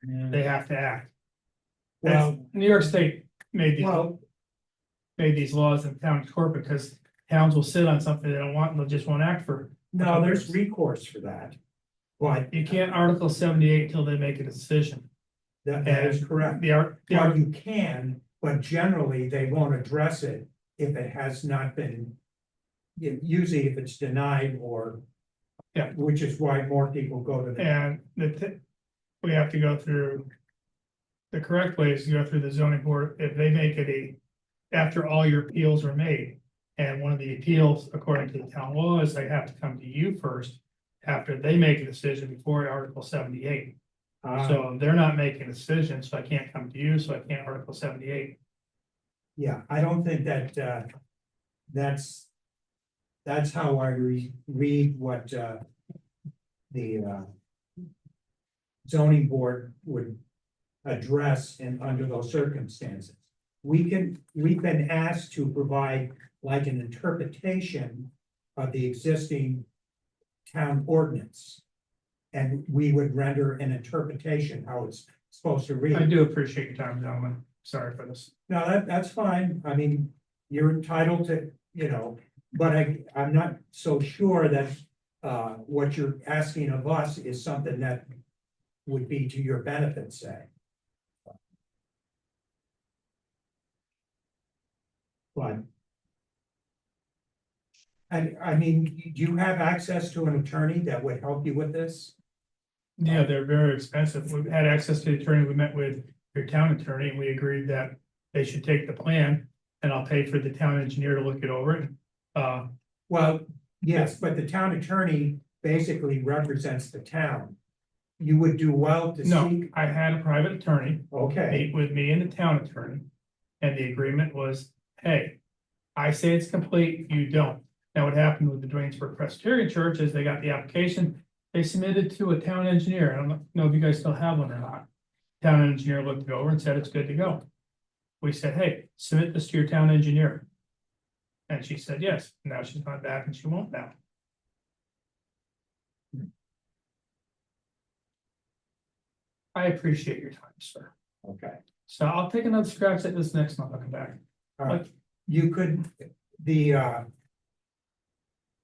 they have to act. Well, New York State made well, these laws in town court because towns will sit on something they don't want and they'll just won't act for. no, there's recourse for that. But You can't Article 78 till they make a decision. that is correct. Well, you can, but generally they won't address it if it has not been. Usually if it's denied or. Yeah. Which is why more people go to the, And we have to go through. The correct way is to go through the zoning board, if they make it after all your appeals are made. And one of the appeals, according to the town law, is they have to come to you first. After they make a decision before Article 78. So they're not making a decision, so I can't come to you, so I can't Article 78. yeah, I don't think that, that's how I read what, the, zoning board would address and under those circumstances. We've been asked to provide like an interpretation of the existing town ordinance. And we would render an interpretation how it's supposed to I read. do appreciate your time, gentlemen. Sorry for this. No, that's fine. I mean, you're entitled to, but I'm not so sure that what you're asking of us is something that would be to your benefit, say. But I mean, do you have access to an attorney that would help you with this? Yeah, they're very expensive. We had access to the attorney. We met with your town attorney and we agreed that they should take the plan. And I'll pay for the town engineer to look it over. Well, yes, but the town attorney basically represents the town. You would do well to No, seek, I had a private attorney okay, meet with me and the town attorney. And the agreement was, hey, I say it's complete, you don't. Now, what happened with the Dwaynesburg Presbyterian Church is they got the application, they submitted to a town engineer. I don't know if you guys still have one or not. Town engineer looked it over and said it's good to go. We said, hey, submit this to your town engineer. And she said, yes. Now she's not back and she won't now. I appreciate your time, sir. okay. So I'll take another scratch at this next month. I'll come back. All right, you could, the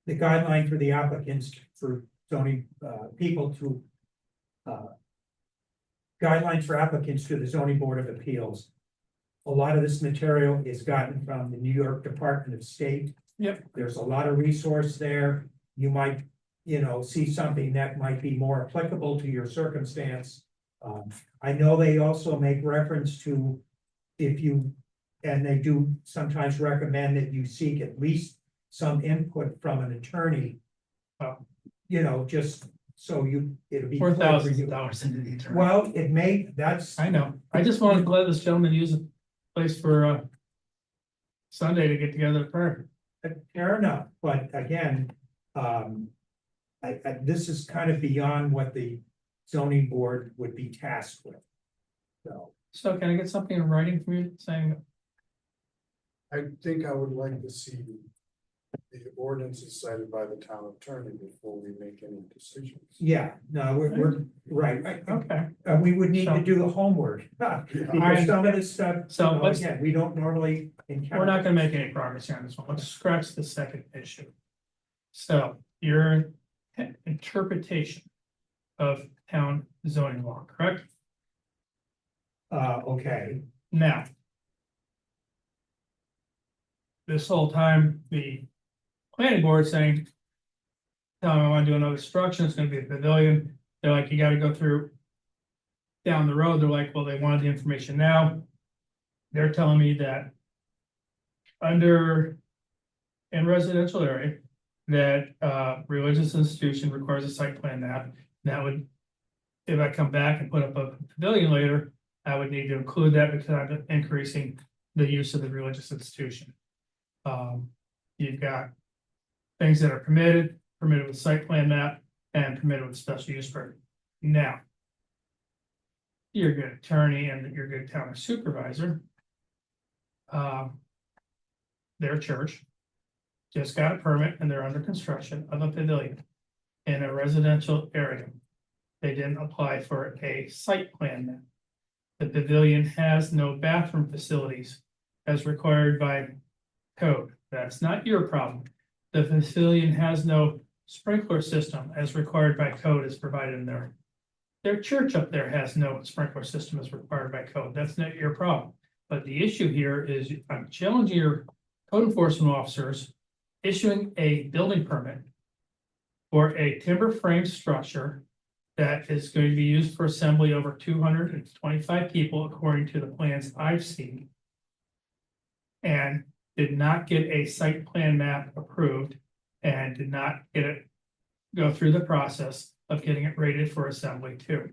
guideline for the applicants for zoning, people to, guidelines for applicants to the zoning board of appeals. A lot of this material is gotten from the New York Department of State. Yep. There's a lot of resource there. You might, see something that might be more applicable to your circumstance. I know they also make reference to if you, and they do sometimes recommend that you seek at least some input from an attorney. Just so it'll be. clear for $4,000 you. into the attorney. Well, that's, I know. I just wanted to let this gentleman use a place for Sunday to get together at prayer. fair enough, but again, this is kind of beyond what the zoning board would be tasked with. So can I get something in writing from you saying, I think I would like to see the ordinances cited by the town attorney before we make any decisions. Yeah, no, we're right. okay, We would need to do the homework. Because some of this stuff, So let's- again, we don't normally we're encounter. not gonna make any progress here on this one. Let's scratch the second issue. So your interpretation of town zoning law, correct? Okay, Now. This whole time, the planning board saying. Tell them I wanna do another structure, it's gonna be a pavilion, they're like, you gotta go through. Down the road, they're like, well, they wanted the information now. They're telling me that. Under. In residential area. That religious institution requires a site plan that would. If I come back and put up a pavilion later, I would need to include that because I'm increasing the use of the religious institution. You've got things that are permitted with site plan map and permitted with special use permit. Now, you're a good attorney and you're a good town supervisor. Their church just got a permit and they're under construction of a pavilion in a residential area. They didn't apply for a site plan map. The pavilion has no bathroom facilities as required by code. That's not your problem. The pavilion has no sprinkler system as required by code as provided in there. Their church up there has no sprinkler system as required by code. That's not your problem. But the issue here is I'm challenging your code enforcement officers issuing a building permit for a timber frame structure that is going to be used for assembly over 225 people according to the plans I've seen. And did not get a site plan map approved and did not get it. Go through the process of getting it rated for assembly too.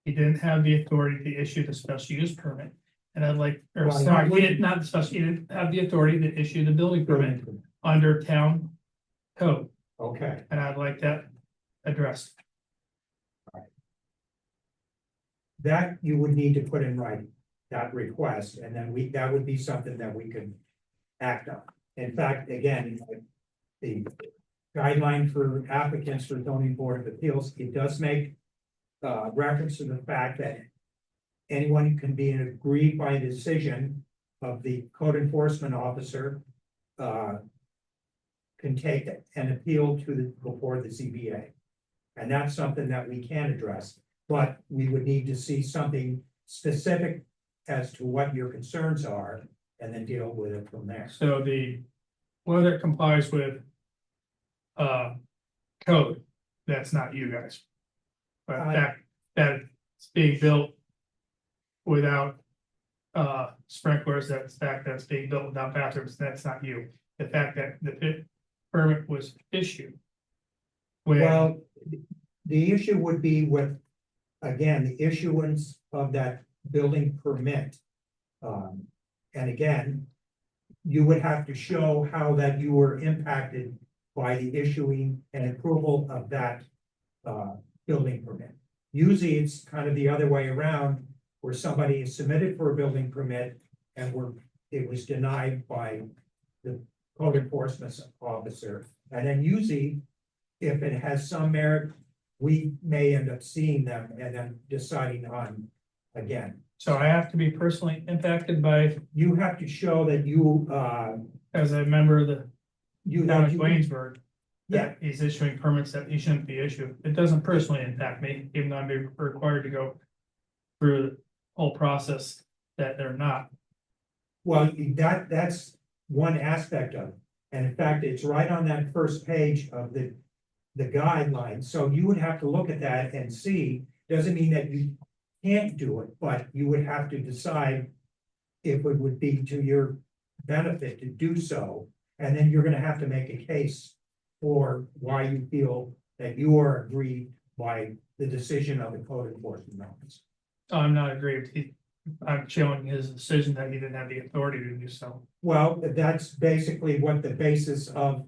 He didn't have the authority to issue the special use permit. And I'd like, or Well, sorry, he did not special, he didn't have the authority to issue the building permit under town code. okay, And I'd like that addressed. that you would need to put in writing, that request, and then that would be something that we could act on. In fact, again, the guideline for applicants for zoning board of appeals, it does make reference to the fact that anyone can be agreed by decision of the code enforcement officer can take an appeal before the ZBA. And that's something that we can address, but we would need to see something specific as to what your concerns are and then deal with it from there. So the whether it complies with. Code, that's not you guys. But that it's being built. Without. Sprinklers, that's being built without bathrooms, that's not you. The fact that the permit was issued. When, Well, the issue would be with, again, the issuance of that building permit. And again, you would have to show how that you were impacted by the issuing and approval of that building permit. Usually it's kind of the other way around, where somebody is submitted for a building permit and it was denied by the code enforcement officer. And then usually, if it has some merit, we may end up seeing them and then deciding on again. so I have to be personally impacted by, You have to show that you, as a member of the you town know, of you, Waynesburg. Yeah. That he's issuing permits that he shouldn't be issued, it doesn't personally impact me, even though I'm being required to go. Through the whole process that they're not, well, that's one aspect of it. And in fact, it's right on that first page of the guidelines. So you would have to look at that and see, doesn't mean that you can't do it, but you would have to decide if it would be to your benefit to do so. And then you're gonna have to make a case for why you feel that you are aggrieved by the decision of the code enforcement officer. I'm not aggrieved, I'm showing his decision that he didn't have the authority to do so. Well, that's basically what the basis of.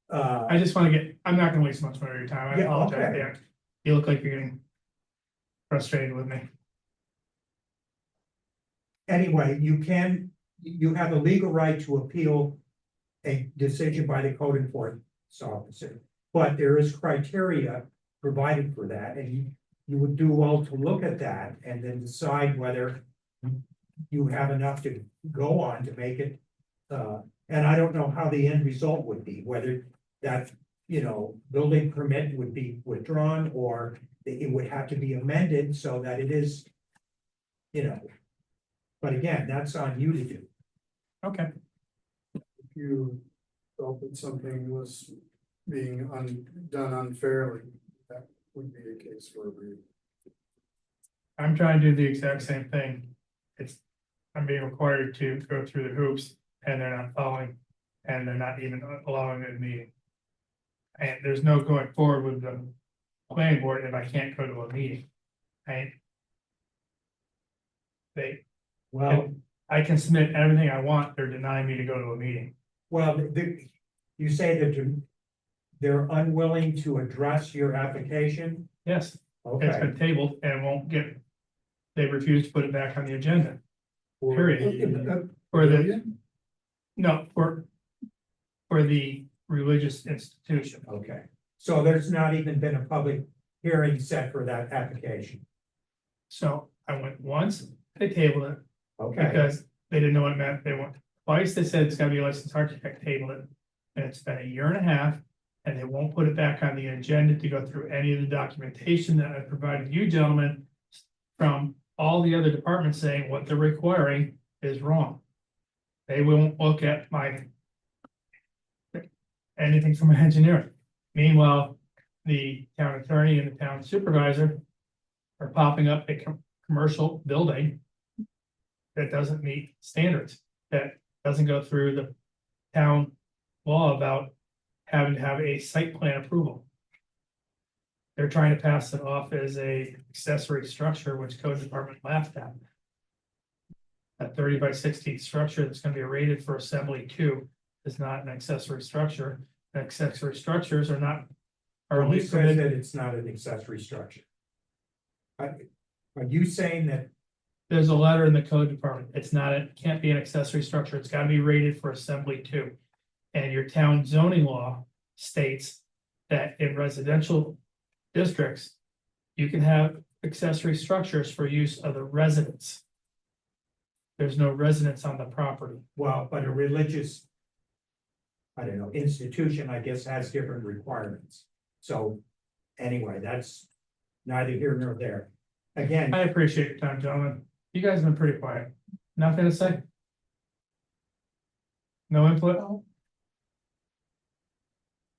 I just wanna get, I'm not gonna waste much more of your time, I Yeah, apologize, okay. Dan. You look like you're getting. Frustrated with me, Anyway, you have a legal right to appeal a decision by the code enforcement officer. But there is criteria provided for that, and you would do well to look at that and then decide whether you have enough to go on to make it. And I don't know how the end result would be, whether that, building permit would be withdrawn or it would have to be amended so that it is, but again, that's on you to do. okay, If you felt that something was being done unfairly, that would be a case for a review. I'm trying to do the exact same thing. I'm being required to go through the hoops and they're not following, and they're not even allowing a meeting. And there's no going forward with the planning board if I can't go to a meeting. Right? Well, I can submit everything I want, they're denying me to go to a meeting. well, you say that they're unwilling to address your application? Yes, it's Okay, been tabled and won't get, they refuse to put it back on the agenda. Period. For the, no, for the religious institution. okay. So there's not even been a public hearing set for that application? So I went once, they tabled it, Okay, because they didn't know what it meant, they went twice, they said it's gotta be a licensed architect, tabled it. And it's been a year and a half, and they won't put it back on the agenda to go through any of the documentation that I provided you gentlemen. From all the other departments saying what they're requiring is wrong. They won't look at anything from engineering. Meanwhile, the town attorney and the town supervisor are popping up a commercial building that doesn't meet standards, that doesn't go through the town law about having to have a site plan approval. They're trying to pass it off as a accessory structure, which code department laughed at. A 30 by 60 structure that's gonna be rated for assembly 2 is not an accessory structure. Accessory structures are not. Are who only says permitted, that it's not an accessory structure? Are you saying that, there's a letter in the code department, it's not, it can't be an accessory structure, it's gotta be rated for assembly 2. And your town zoning law states that in residential districts, you can have accessory structures for use of the residents. There's no residence on the property. well, but a religious, I don't know, institution, I guess, has different requirements. So anyway, that's neither here nor there. Again, I appreciate your time, gentlemen. You guys have been pretty quiet. Nothing to say? No input?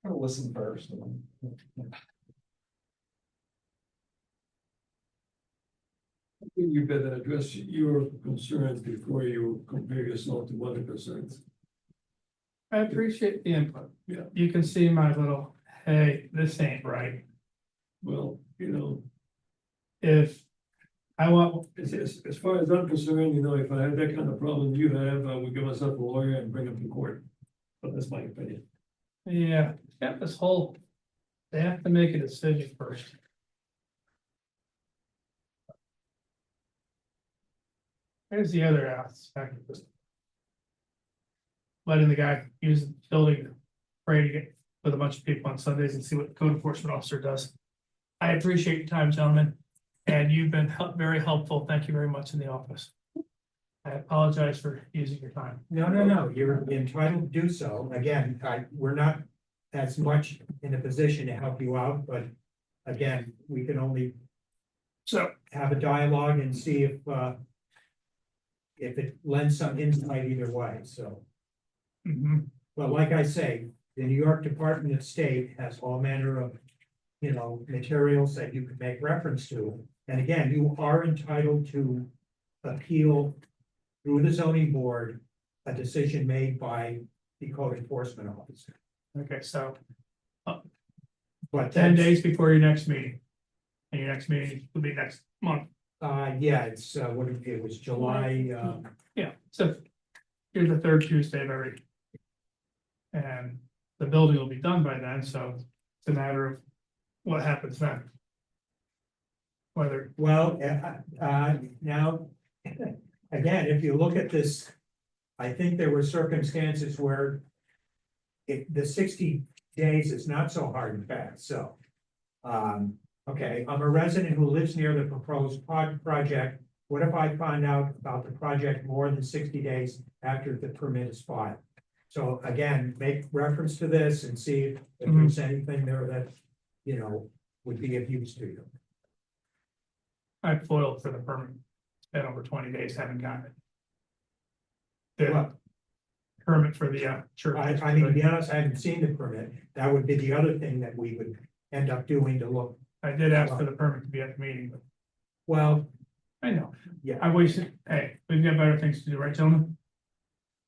I'll listen first. You better address your concerns before you compare yourself to other concerns. I appreciate the input. Yeah. You can see my little, hey, this ain't right. Well, If I want, as far as I'm concerned, if I have that kind of problem you have, I would give myself a lawyer and bring him to court. But that's my opinion. yeah, this whole, they have to make a decision first. Here's the other aspect of this. Letting the guy use the building to pray to get with a bunch of people on Sundays and see what the code enforcement officer does. I appreciate your time, gentlemen, and you've been very helpful. Thank you very much in the office. I apologize for using your time. No, you're entitled to do so. Again, we're not as much in a position to help you out, but again, we can only So, have a dialogue and see if it lends some insight either way, so. mhm, But like I say, the New York Department of State has all manner of, materials that you can make reference to. And again, you are entitled to appeal through the zoning board, a decision made by the code enforcement officer. okay, so But 10 that's, days before your next meeting. And your next meeting will be next month. yeah, it's, it was July, Yeah, so here's the third Tuesday of every. And the building will be done by then, so it's a matter of what happens then. Whether, well, now, again, if you look at this, I think there were circumstances where the 60 days is not so hard and fast, so. Okay, I'm a resident who lives near the proposed project. What if I find out about the project more than 60 days after the permit is filed? So again, make reference to this and see if there's anything there that, would be of use to you. I foiled for the permit. It's been over 20 days, haven't gotten it. The Well, permit for the church. I mean, to be honest, I haven't seen the permit. That would be the other thing that we would end up doing to look. I did ask for the permit to be at the meeting, but Well, I know. Yeah. I wasted, hey, we've got better things to do, right, gentlemen?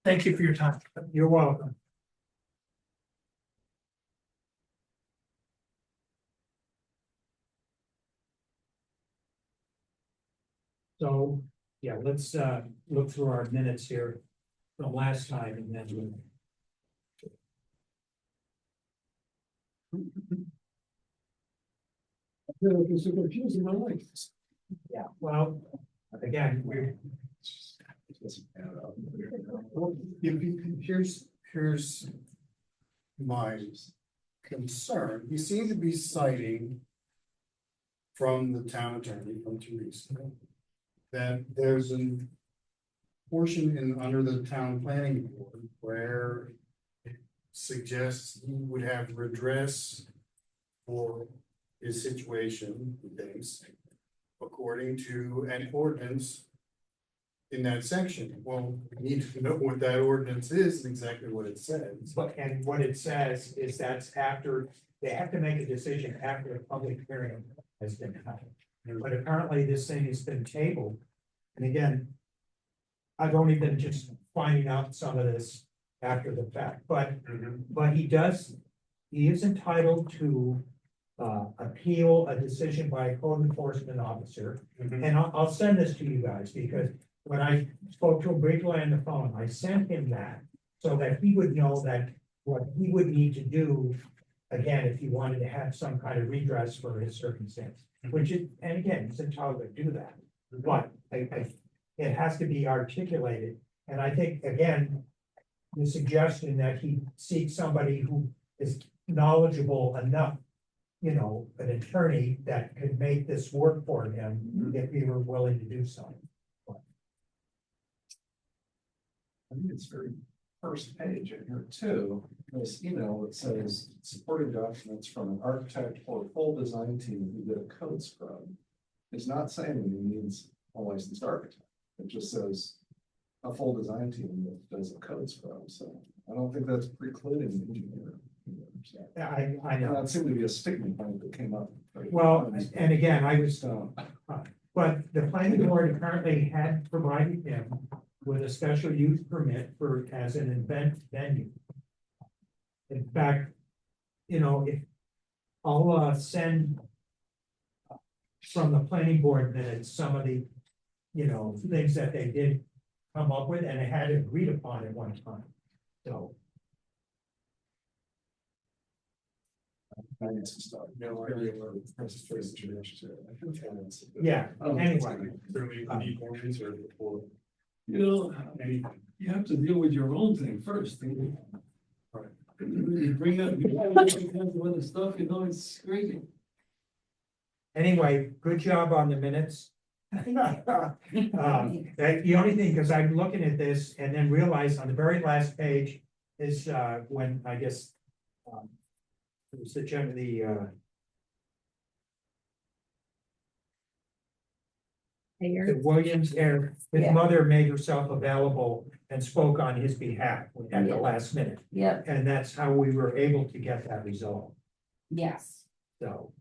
Thank you for your time. you're welcome. So, yeah, let's look through our minutes here from last time and then we'll. I feel like it's so confusing my life. Yeah, well, again, we're, Well, here's my concern. You seem to be citing from the town attorney, from Teresa, that there's a portion under the town planning board where it suggests he would have redress for his situation, he thinks, according to an ordinance in that section. Well, we need to know what that ordinance is and exactly what it says. and what it says is that's after, they have to make a decision after the public hearing has been held. But apparently this thing has been tabled. And again, I've only been just finding out some of this after the fact, but he is entitled to appeal a decision by a code enforcement officer. And I'll send this to you guys because when I spoke to him briefly on the phone, I sent him that so that he would know that what he would need to do, again, if he wanted to have some kind of redress for his circumstance, which is, and again, he's entitled to do that. But it has to be articulated. And I think, again, the suggestion that he seeks somebody who is knowledgeable enough, an attorney that could make this work for him if he were willing to do so. I think it's very first page in here too, this email that says supporting documents from an architect or full design team who did a code scrub. It's not saying that he needs a licensed architect. It just says a full design team that does a code scrub. So I don't think that's precluding the engineer. I know. That seemed to be a stigma thing that came up. Well, and again, I was, So, but the planning board currently had provided him with a special use permit for, as an event venue. In fact, you know, if I'll send from the planning board minutes, some of the, you know, things that they did come up with, and they had agreed upon at one time, so. finance and stuff. No idea where Princess Tracy changed to. I think finance. Yeah, anyway. You know, you have to deal with your own thing first. You bring up, you have other stuff, you know, it's crazy. Anyway, good job on the minutes. The only thing, because I'm looking at this and then realized on the very last page is, when I guess. It was the Williams, his Yeah. mother made herself available and spoke on his behalf at the last minute. Yep, And that's how we were able to get that resolved, yes. so.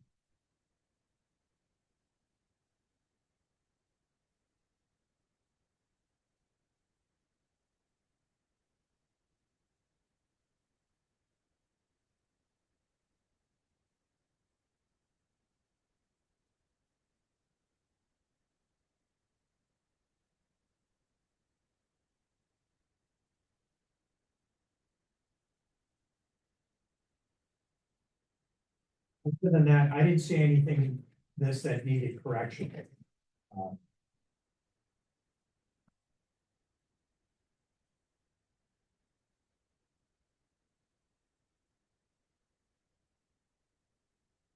Other than that, I didn't see anything in this that needed correction.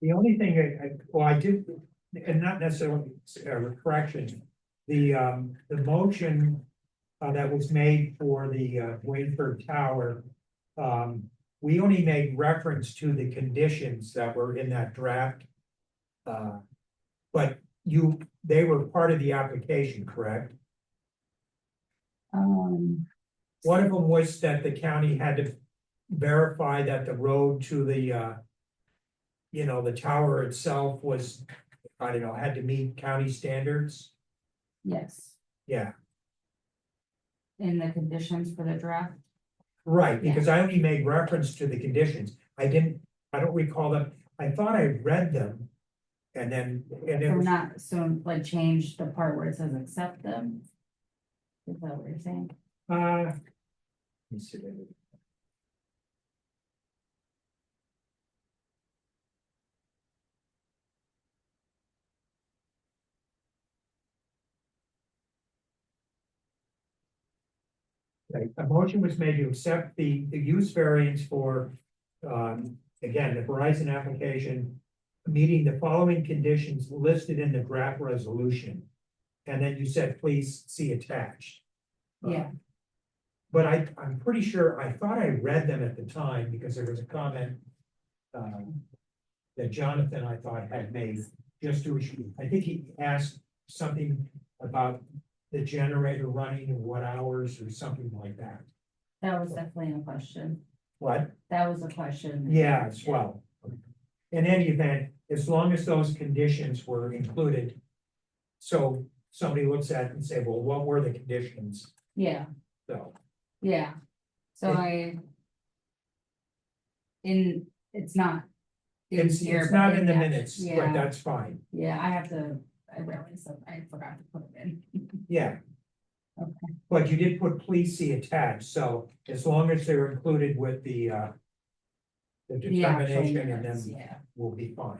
The only thing I did, and not necessarily a correction, the motion that was made for the Wayford Tower, we only made reference to the conditions that were in that draft. But they were part of the application, correct? One of them was that the county had to verify that the road to the, you know, the tower itself was, I don't know, had to meet county standards. Yes, Yeah, in the conditions for the draft. right, because I only made reference to the conditions. I don't recall them. I thought I read them. And then, and it So was, not, so like change the part where it says accept them? Is that what you're saying? let me see. Okay, a motion was made to accept the use variance for, again, the Verizon application, meeting the following conditions listed in the draft resolution. And then you said, please see attached. Yeah, But I'm pretty sure, I thought I read them at the time because there was a comment that Jonathan, I thought, had made just to, I think he asked something about the generator running and what hours or something like that. that was definitely a question. What? That was a question. Yeah, as well. In any event, as long as those conditions were included. So somebody looks at it and say, well, what were the conditions? Yeah, So, yeah. So it's not. in here, it's but not in the yeah, minutes, but Yeah, that's fine. yeah, I realized that I forgot to put it in. Yeah. Okay. But you did put please see attached, so as long as they're included with the The actual determination, and minutes, then yeah. we'll be fine.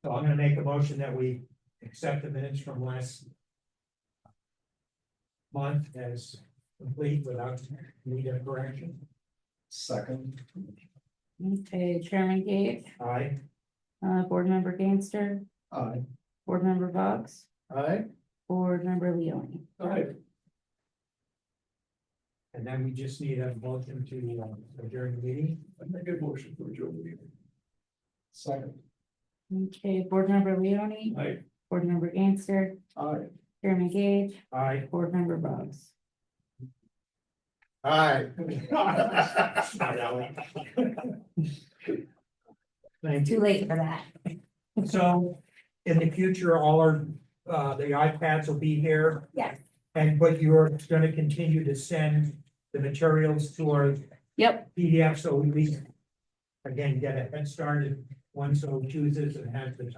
So I'm gonna make a motion that we accept the minutes from last month as complete without need of correction. Second. Okay, Chairman Gage, Aye. Board Member Gangster, Aye. Board Member Box, Aye. Board Member Leoni. Alright, And then we just need a motion to adjourn the meeting. I make a motion for Joe meeting. Second. Okay, Board Member Leoni, Aye. Board Member Gangster, Aye. Chairman Gage, Aye. Board Member Boggs. Hi. Thank Too you. late for that. So in the future, all our, the iPads will be here. Yes. And but you're gonna continue to send the materials to our Yep, PDF, so we again, get a head start if one so chooses and has the time.